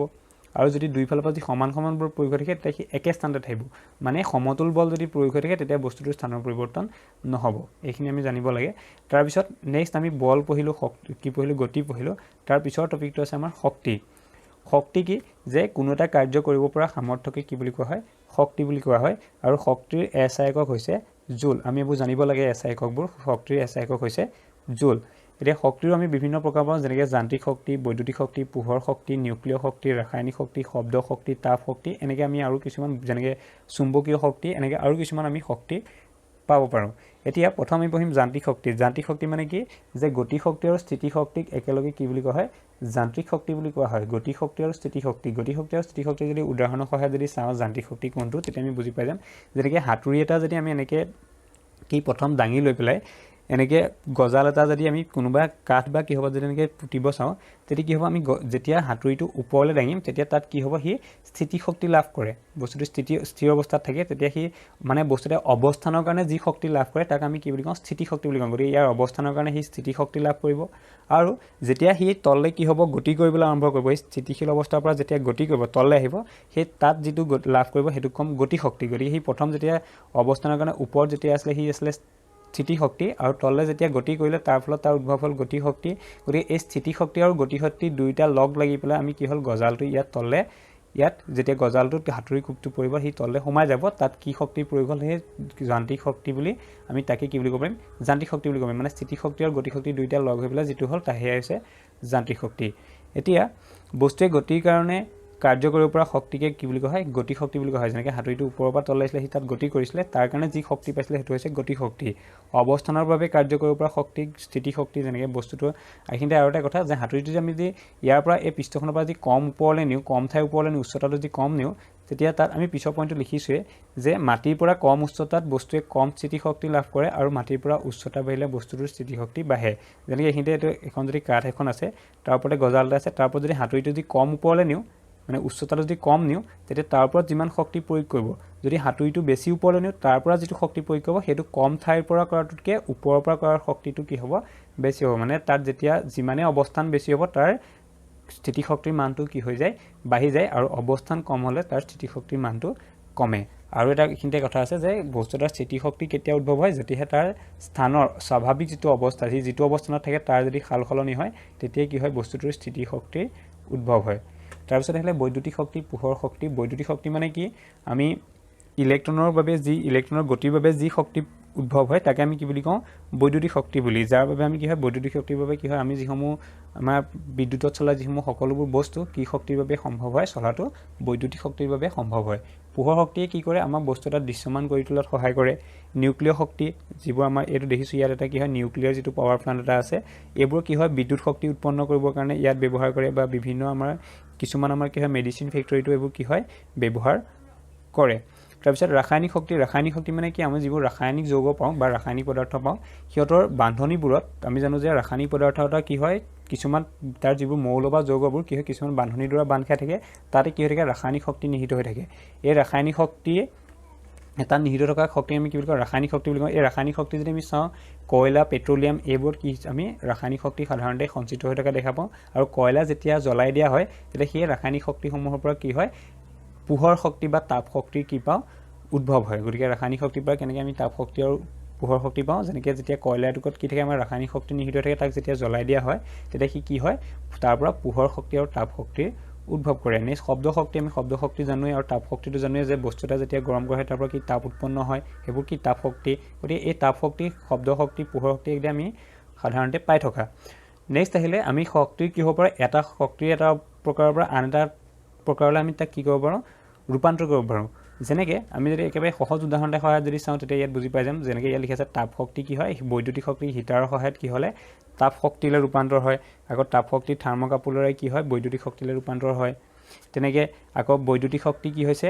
আৰু যদি দুইফালৰ পৰা যদি সমান বল প্ৰয়োগ হৈ থাকে তেতিয়া সি একে স্থানতে থাকিব মানে সমতুল বল যদি প্ৰয়োগ হৈ থাকে তেতিয়া বস্তুটোৰ স্থানৰ পৰিৱৰ্তন নহ'ব এইখিনি আমি জানিব লাগে তাৰপিছত নেক্সট আমি বল পঢ়িলোঁ গতি পঢ়িলোঁ তাৰ পিছৰ টপিকটো আছে আমাৰ শক্তি কি যে কোনো এটা কাৰ্য কৰিব পৰা সামৰ্থ্যকে কি বুলি কোৱা হয় শক্তি বুলি কোৱা হয় আৰু শক্তিৰ SI একক হৈছে জুল আমি এইবোৰ জানিব লাগে SI এককবোৰ শক্তিৰ SI একক হৈছে জুল এতিয়া শক্তিৰো আমি বিভিন্ন প্ৰকাৰ পাওঁ যেনেকৈ যান্ত্ৰিক শক্তি বৈদ্যুতিক শক্তি পোহৰ শক্তি নিউক্লিয় শক্তি ৰাসায়নিক শক্তি শব্দ শক্তি তাপ শক্তি এনেকৈ আমি আৰু কিছুমান যেনেকৈ চুম্বকীয় শক্তি এনেকৈ আৰু কিছুমান আমি শক্তি পাব পাৰোঁ এতিয়া প্ৰথম আমি পঢ়িম যান্ত্ৰিক শক্তি মানে কি যে গতি শক্তি আৰু স্থিতি শক্তিক একেলগে কি বুলি কোৱা হয় যান্ত্ৰিক শক্তি বুলি কোৱা হয় গতি শক্তি আৰু স্থিতি শক্তি যদি উদাহৰণৰ সহায়ত যদি চাওঁ যান্ত্ৰিক শক্তি কোনটো তেতিয়া আমি বুজি পাই যাম যেনেকৈ হাতুৰি এটা যদি আমি এনেকৈ কি প্ৰথম দাঙি লৈ পেলাই এনেকৈ গজাল এটা যদি আমি কোনোবা কাঠ বা কি হ'ব যদি এনেকৈ পুতিব চাওঁ তেতিয়া কি হ'ব আমি যেতিয়া হাতুৰিটো ওপৰলৈ দাঙিম তেতিয়া তাত কি হ'ব সি স্থিতি শক্তি লাভ কৰে বস্তুটো স্থিৰ অৱস্থাত থাকে তেতিয়া সি মানে বস্তুটো অৱস্থানৰ কাৰণে যি শক্তি লাভ কৰে তাক আমি কি বুলি কওঁ স্থিতি শক্তি বুলি কওঁ গতিকে ইয়াৰ অৱস্থানৰ কাৰণে সি স্থিতি শক্তি লাভ কৰিব আৰু যেতিয়া সি তললৈ কি হ'ব গতি কৰিবলৈ আৰম্ভ কৰিব এই স্থিতিশীল অৱস্থাৰ পৰা যেতিয়া গতি কৰিব তললৈ আহিব সেই তাত যিটো লাভ কৰিব সেইটো কম গতি শক্তি গতিকে সি প্ৰথম যেতিয়া অৱস্থানৰ কাৰণে ওপৰত যেতিয়া আছিলে সি আছিলে স্থিতি শক্তি আৰু তললৈ যেতিয়া গতি কৰিলে তাৰ ফলত তাৰ উদ্ভৱ হ'ল গতি শক্তি গতিকে এই স্থিতি শক্তি আৰু গতি শক্তি দুইটা লগ লাগি পেলাই আমি কি হ'ল গজালটো ইয়াত যেতিয়া গজালটোত হাতুৰি কোবটো পৰিব সি তললৈ সোমাই যাব তাত কি শক্তি প্ৰয়োগ হ'ল সেই যান্ত্ৰিক শক্তি বুলি আমি তাকে কি বুলি ক'ব পাৰিম যান্ত্ৰিক শক্তি বুলি ক'ব পাৰিম মানে স্থিতি শক্তি আৰু গতি শক্তি দুইটা লগ হৈ পেলাই যিটো হ'ল সেয়া হৈছে যান্ত্ৰিক শক্তি এতিয়া বস্তুৱে গতিৰ কাৰণে কাৰ্য কৰিব পৰা শক্তিকে কি বুলি কোৱা হয় গতি শক্তি বুলি কোৱা হয় যেনেকৈ হাতুৰিটো ওপৰৰ পৰা তললৈ আহিছিলে সি তাত গতি কৰিছিলে তাৰ কাৰণে যি শক্তি পাইছিলে সেইটো হৈছে গতি শক্তি অৱস্থানৰ বাবে কাৰ্য কৰিব পৰা শক্তি স্থিতি শক্তি যেনেকৈ বস্তুটো এইখিনিতে আৰু এটা কথা যে হাতুৰিটো যে আমি যদি ইয়াৰ পৰা এই পৃষ্ঠখনৰ পৰা যদি কম ওপৰলৈ নিওঁ কম ঠাই ওপৰলৈ নিওঁ উচ্চতাটো যদি কম নিওঁ তেতিয়া তাত আমি পিছৰ পইণ্টটো লিখিছোৱে যে মাটিৰ পৰা কম উচ্চতাত বস্তুৱে কম স্থিতি শক্তি লাভ কৰে আৰু মাটিৰ পৰা উচ্চতা বাঢ়িলে বস্তুটোৰ স্থিতি শক্তি বাঢ়ে যেনেকৈ এইখিনিতে এখন যদি কাঠ এখন আছে তাৰ ওপৰতে গজাল এটা আছে তাৰ ওপৰত যদি হাতুৰিটো যদি কম ওপৰলৈ নিওঁ মানে উচ্চতাটো যদি কম নিওঁ তেতিয়া তাৰ ওপৰত যিমান শক্তি প্ৰয়োগ কৰিব যদি হাতুৰিটো বেছি ওপৰলৈ নিওঁ তাৰ পৰা যিটো শক্তি প্ৰয়োগ কৰিব সেইটো কম ঠাইৰ পৰা কৰাটোতকৈ ওপৰৰ পৰা কৰাৰ শক্তিটো কি হ'ব বেছি হ'ব মানে তাত যেতিয়া যিমানে অৱস্থান বেছি হ'ব তাৰ স্থিতি শক্তিৰ মানটো কি হৈ যায় বাঢ়ি যায় আৰু অৱস্থান কম হ'লে তাৰ স্থিতি শক্তিৰ মানটো কমে আৰু এটা এইখিনিতে কথা আছে যে বস্তু এটাৰ স্থিতি শক্তি কেতিয়া উদ্ভৱ হয় যদিহে তাৰ স্থানৰ স্বাভাৱিক যিটো অৱস্থা যিটো অৱস্থানত থাকে তাৰ যদি সাল সলনি হয় তেতিয়াই কি হয় বস্তুটোৰ স্থিতি শক্তিৰ উদ্ভৱ হয় তাৰপিছত আহিলে বৈদ্যুতিক শক্তি পোহৰ শক্তি বৈদ্যুতিক শক্তি মানে কি আমি ইলেক্ট্ৰনৰ গতিৰ বাবে যি শক্তি উদ্ভৱ হয় তাকে আমি কি বুলি কওঁ বৈদ্যুতিক শক্তি বুলি যাৰ বাবে আমি কি হয় বৈদ্যুতিক শক্তিৰ বাবে কি হয় আমি যিসমূহ আমাৰ বিদ্যুতত চলা যিসমূহ সকলোবোৰ বস্তু কি শক্তিৰ বাবে সম্ভৱ হয় চলাটো বৈদ্যুতিক শক্তিৰ বাবে সম্ভৱ হয় পোহৰ শক্তিয়ে কি কৰে আমাক বস্তু এটা দৃশ্যমান কৰি তোলাত সহায় কৰে নিউক্লিয় শক্তি যিবোৰ আমাৰ এইটো দেখিছোঁ ইয়াত এটা কি হয় নিউক্লিয়াৰ যিটো পাৱাৰ প্লাণ্ট এটা আছে এইবোৰ কি হয় বিদ্যুৎ শক্তি উৎপন্ন কৰিবৰ কাৰণে ইয়াত ব্যৱহাৰ কৰে বা বিভিন্ন আমাৰ কিছুমান আমাৰ কি হয় মেডিচিন ফেক্টৰীটো এইবোৰ কি হয় ব্যৱহাৰ কৰে তাৰপিছত ৰাসায়নিক শক্তি মানে কি আমি যিবোৰ ৰাসায়নিক যৌগ পাওঁ বা ৰাসায়নিক পদাৰ্থ পাওঁ সিহঁতৰ বান্ধনীবোৰত আমি জানো যে ৰাসায়নিক পদাৰ্থ এটা কি হয় কিছুমান তাৰ যিবোৰ মৌল বা যৌগবোৰ কি হয় কিছুমান বান্ধনীৰ দ্বাৰা বান্ধ খাই থাকে তাতে কি হৈ থাকে ৰাসায়নিক শক্তি নিহিত হৈ থাকে এই ৰাসায়নিক শক্তিয়ে এটা নিহিত থকা শক্তি আমি কি বুলি কওঁ ৰাসায়নিক শক্তি বুলি কওঁ এই ৰাসায়নিক শক্তি যদি আমি চাওঁ কয়লা পেট্ৰলিয়াম এইবোৰত কি আমি ৰাসায়নিক শক্তি সাধাৰণতে সঞ্চিত হৈ থকা দেখা পাওঁ আৰু কয়লা যেতিয়া জ্বলাই দিয়া হয় তেতিয়া সেই ৰাসায়নিক শক্তিসমূহৰ পৰা কি হয় পোহৰ শক্তি বা তাপ শক্তিৰ কি পাওঁ উদ্ভৱ হয় গতিকে ৰাসায়নিক শক্তিৰ পৰা কেনেকৈ আমি তাপ শক্তি আৰু পোহৰ শক্তি পাওঁ যেনেকৈ যেতিয়া কয়লাটোত কি থাকে আমাৰ ৰাসায়নিক শক্তি নিহিত থাকে তাক যেতিয়া জ্বলাই দিয়া হয় তেতিয়া কি হয় তাৰ পৰা পোহৰ শক্তি আৰু তাপ শক্তিৰ উদ্ভৱ কৰে নেক্সট শব্দ শক্তি আমি শব্দ শক্তি জানোৱে আৰু তাপ শক্তিটো জানোৱে যে বস্তু এটা যেতিয়া গৰম কৰা হয় তাৰ পৰা কি তাপ উৎপন্ন হয় সেইবোৰ কি তাপ শক্তি গতিকে এই তাপ শক্তি শব্দ শক্তি পোহৰ শক্তি একদম আমি সাধাৰণতে পাই থকা নেক্সট আহিলে আমি শক্তি কি হ'ব পাৰে এটা শক্তিৰ এটা প্ৰকাৰৰ পৰা আন এটা প্ৰকাৰলৈ আমি তাক কি কৰিব পাৰোঁ ৰূপান্তৰ কৰিব পাৰোঁ যেনেকৈ আমি যদি একেবাৰে সহজ উদাহৰণ এটা সহায়ত যদি চাওঁ তেতিয়া ইয়াত বুজি পাই যাম যেনেকৈ ইয়াত লিখা আছে তাপ শক্তি কি হয় বৈদ্যুতিক শক্তি হিটাৰৰ সহায়ত কি হ'লে তাপ শক্তিলৈ ৰূপান্তৰ হয় আকৌ তাপ শক্তি থাৰ্মোকাপুলৰে কি হয় বৈদ্যুতিক শক্তিলৈ ৰূপান্তৰ হয় তেনেকৈ আকৌ বৈদ্যুতিক শক্তি কি হৈছে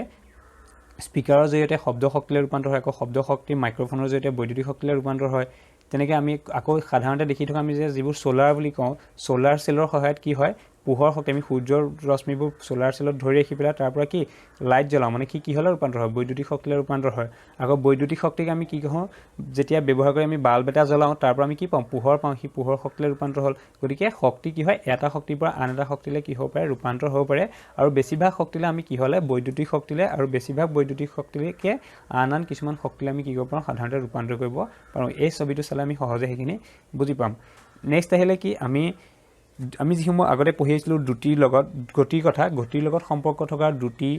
স্পিকাৰৰ জৰিয়তে শব্দ শক্তিলৈ ৰূপান্তৰ হয় আকৌ শব্দ শক্তি মাইক্ৰফোনৰ জৰিয়তে বৈদ্যুতিক শক্তিলৈ ৰূপান্তৰ হয় তেনেকৈ আমি আকৌ সাধাৰণতে দেখি থকা আমি যে যিবোৰ সোলাৰ বুলি কওঁ সোলাৰ সেলৰ সহায়ত কি হয় পোহৰ শক্তি আমি সূৰ্যৰ ৰশ্মিবোৰ সোলাৰ সেলত ধৰি ৰাখি পেলাই তাৰ পৰা কি লাইট জ্বলাওঁ মানে কি হ'লে ৰূপান্তৰ হয় বৈদ্যুতিক শক্তিলৈ ৰূপান্তৰ হয় আকৌ বৈদ্যুতিক শক্তিক আমি কি কওঁ যেতিয়া ব্যৱহাৰ কৰি আমি বাল্ব এটা জ্বলাওঁ তাৰ পৰা আমি কি পাওঁ পোহৰ পাওঁ সেই পোহৰ শক্তিলৈ ৰূপান্তৰ হ'ল গতিকে শক্তি কি হয় এটা শক্তিৰ পৰা আন এটা শক্তিলৈ কি হ'ব পাৰে ৰূপান্তৰ হ'ব পাৰে আৰু বেছিভাগ শক্তিলৈ আমি কি হ'লে বৈদ্যুতিক শক্তিলৈ আৰু বেছিভাগ বৈদ্যুতিক শক্তিলৈকে আন কিছুমান শক্তিলৈ আমি কি কৰিব পাৰোঁ সাধাৰণতে ৰূপান্তৰ কৰিব পাৰোঁ এই ছবিটো চালে আমি সহজে সেইখিনি বুজি পাম নেক্সট আহিলে কি আমি যিসমূহ আগতে পঢ়ি আহিছিলোঁ গতিৰ কথা গতিৰ লগত সম্পৰ্ক থকা দ্ৰুতি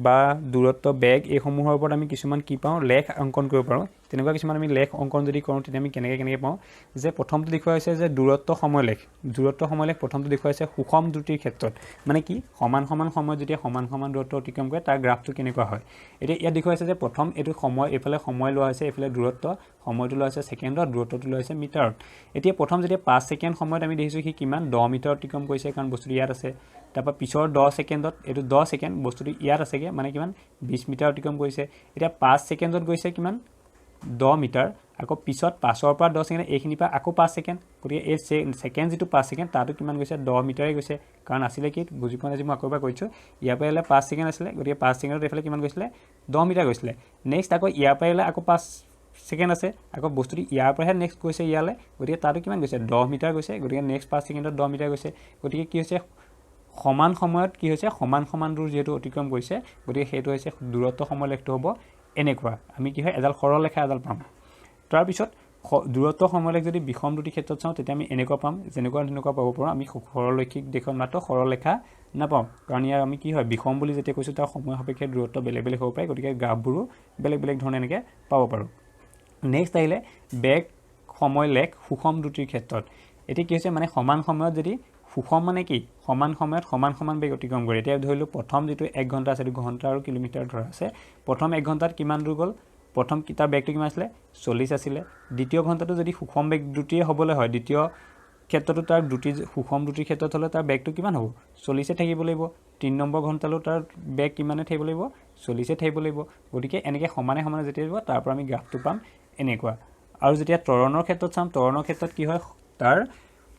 বা দূৰত্ব বেগ এইসমূহৰ ওপৰত আমি কিছুমান কি পাওঁ লেখ অংকন কৰিব পাৰোঁ তেনেকুৱা কিছুমান আমি লেখ অংকন যদি কৰোঁ তেতিয়া আমি কেনেকৈ পাওঁ যে প্ৰথমটো দেখুওৱা হৈছে যে দূৰত্ব সময়লেখ প্ৰথমটো দেখুওৱা হৈছে সুষম দ্ৰুতিৰ ক্ষেত্ৰত মানে কি সমান সময়ত যেতিয়া সমান দূৰত্ব অতিক্ৰম কৰে তাৰ গ্ৰাফটো কেনেকুৱা হয় এতিয়া ইয়াত দেখুওৱা হৈছে যে প্ৰথম এইটো সময় এইফালে সময় লোৱা হৈছে এইফালে দূৰত্ব সময়টো লোৱা হৈছে ছেকেণ্ডত দূৰত্বটো লোৱা হৈছে মিটাৰত এতিয়া প্ৰথম যেতিয়া 5 ছেকেণ্ড সময়ত আমি দেখিছোঁ সি কিমান 10 মিটাৰ অতিক্ৰম কৰিছে কাৰণ বস্তুটো ইয়াত আছে তাৰপৰা পিছৰ 10 ছেকেণ্ডত এইটো 10 ছেকেণ্ড বস্তুটো ইয়াত আছেগৈ মানে কিমান 20 মিটাৰ অতিক্ৰম কৰিছে এতিয়া 5 ছেকেণ্ডত গৈছে কিমান 10 মিটাৰ আকৌ পিছত 5ৰ পৰা 10 ছেকেণ্ড এইখিনিৰ পৰা আকৌ 5 ছেকেণ্ড গতিকে এই ছেকেণ্ড যিটো 5 ছেকেণ্ড তাতো কিমান গৈছে 10 মিটাৰে গৈছে কাৰণ আছিলে কি বুজি পোৱা নাই যে মই আকৌ এবাৰ কৈছোঁ ইয়াৰ পৰা আহিলে 5 ছেকেণ্ড আছিলে গতিকে 5 ছেকেণ্ডত এইফালে কিমান গৈছিলে 10 মিটাৰ গৈছিলে নেক্সট আকৌ ইয়াৰ পৰা আহিলে আকৌ 5 ছেকেণ্ড আছে আকৌ বস্তুটো ইয়াৰ পৰাহে নেক্সট গৈছে ইয়ালৈ গতিকে তাতো কিমান গৈছে 10 মিটাৰ গৈছে গতিকে নেক্সট 5 ছেকেণ্ডত 10 মিটাৰ গৈছে গতিকে কি হৈছে সমান সময়ত কি হৈছে সমান দূৰ যিহেতু অতিক্ৰম কৰিছে গতিকে সেইটো হৈছে দূৰত্ব সময়লেখটো হ'ব এনেকুৱা আমি কি হয় এডাল সৰল ৰেখা এডাল পাম তাৰপিছত দূৰত্ব সময়লেখ যদি বিষম দ্ৰুতিৰ ক্ষেত্ৰত চাওঁ তেতিয়া আমি এনেকুৱা পাম তেনেকুৱা পাব পাৰোঁ আমি সৰলৰৈখিক দেশত মাত্ৰ সৰল ৰেখা নাপাওঁ কাৰণ ইয়াৰ আমি কি হয় বিষম বুলি যেতিয়া কৈছোঁ তাৰ সময় সাপেক্ষে দূৰত্ব বেলেগ হ'ব পাৰে গতিকে গ্ৰাফবোৰো বেলেগ ধৰণে এনেকৈ পাব পাৰোঁ নেক্সট আহিলে বেগ সময়লেখ সুষম দ্ৰুতিৰ ক্ষেত্ৰত এতিয়া কি হৈছে মানে সমান সময়ত যদি সুষম মানে কি সমান সময়ত সমান বেগ অতিক্ৰম কৰে এতিয়া ধৰিলোঁ প্ৰথম যিটো 1 ঘণ্টা আছে এইটো ঘণ্টা আৰু কিলোমিটাৰ ধৰা আছে প্ৰথম 1 ঘণ্টাত কিমান দূৰ গ'ল প্ৰথম তাৰ বেগটো কিমান আছিলে 40 আছিলে দ্বিতীয় ঘণ্টাটো যদি সুষম বেগ দ্ৰুতিয়ে হ'বলৈ হয় দ্বিতীয় ক্ষেত্ৰতো তাৰ সুষম দ্ৰুতিৰ ক্ষেত্ৰত হ'লে তাৰ বেগটো কিমান হ'ব 40 থাকিব লাগিব 3 নম্বৰ ঘণ্টালৈ তাৰ বেগ কিমানে থাকিব লাগিব 40 থাকিব লাগিব গতিকে এনেকৈ সমানে যেতিয়া দিব তাৰ পৰা আমি গ্ৰাফটো পাম এনেকুৱা আৰু যেতিয়া ত্বৰণৰ ক্ষেত্ৰত চাম ত্বৰণৰ ক্ষেত্ৰত কি হয় তাৰ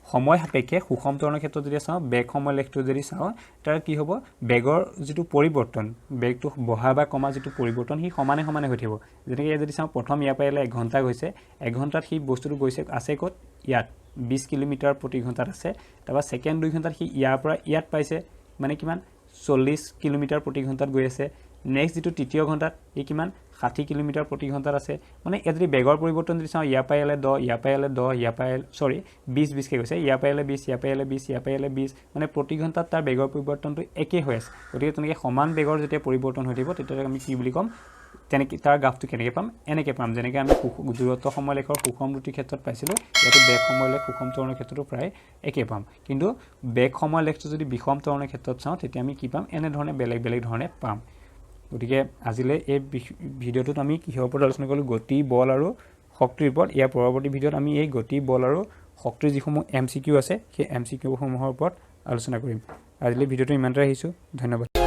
সময় সাপেক্ষে সুষম ত্বৰণৰ ক্ষেত্ৰত যদি চাওঁ বেগ সময়লেখটো যদি চাওঁ তাৰ কি হ'ব বেগৰ যিটো পৰিৱৰ্তন বেগটো বঢ়া বা কমা যিটো পৰিৱৰ্তন সি সমানে হৈ থাকিব যেনেকৈ ইয়াত যদি চাওঁ প্ৰথম ইয়াৰ পৰা 1 ঘণ্টা গৈছে 1 ঘণ্টাত সি বস্তুটো গৈছে আছে ক'ত ইয়াত 20 কিলোমিটাৰ প্ৰতি ঘণ্টাত আছে তাৰপৰা ছেকেণ্ড 2 ঘণ্টাত সি ইয়াৰ পৰা ইয়াত পাইছে মানে কিমান 40 কিলোমিটাৰ প্ৰতি ঘণ্টাত গৈ আছে নেক্সট যিটো তৃতীয় ঘণ্টাত ই কিমান 60 কিলোমিটাৰ প্ৰতি ঘণ্টাত আছে মানে ইয়াত যদি বেগৰ পৰিৱৰ্তন যদি চাওঁ ইয়াৰ পৰা আহিলে 10 ইয়াৰ পৰা আহিলে 10 ইয়াৰ পৰা 20 কে গৈছে ইয়াৰ পৰা আহিলে 20 ইয়াৰ পৰা আহিলে 20 ইয়াৰ পৰা আহিলে 20 মানে প্ৰতি ঘণ্টাত তাৰ বেগৰ পৰিৱৰ্তনটো একেই হৈ আছে গতিকে তেনেকৈ সমান বেগৰ যেতিয়া পৰিৱৰ্তন হৈ থাকিব তেতিয়া আমি কি বুলি ক'ম তেনেকৈ তাৰ গ্ৰাফটো কেনেকৈ পাম এনেকৈ পাম যেনেকৈ আমি দূৰত্ব সময়লেখৰ সুষম দ্ৰুতিৰ ক্ষেত্ৰত পাইছিলোঁ ইয়াতে বেগ সময়লেখ সুষম ত্বৰণৰ ক্ষেত্ৰতো প্ৰায় একেই পাম কিন্তু বেগ সময়লেখটো যদি বিষম ত্বৰণৰ ক্ষেত্ৰত চাওঁ তেতিয়া আমি কি পাম এনেধৰণে বেলেগ ধৰণে পাম গতিকে আজিলৈ এই ভিডিঅ'টোত আমি কিহৰ ওপৰত আলোচনা কৰিলোঁ গতি বল আৰু শক্তিৰ ওপৰত ইয়াৰ পৰৱৰ্তী ভিডিঅ'ত আমি এই গতি বল আৰু শক্তিৰ যিসমূহ MCQ আছে সেই MCQ সমূহৰ ওপৰত আলোচনা কৰিম আজিলৈ ভিডিঅ'টো ইমানতে আহিছোঁ ধন্যবাদ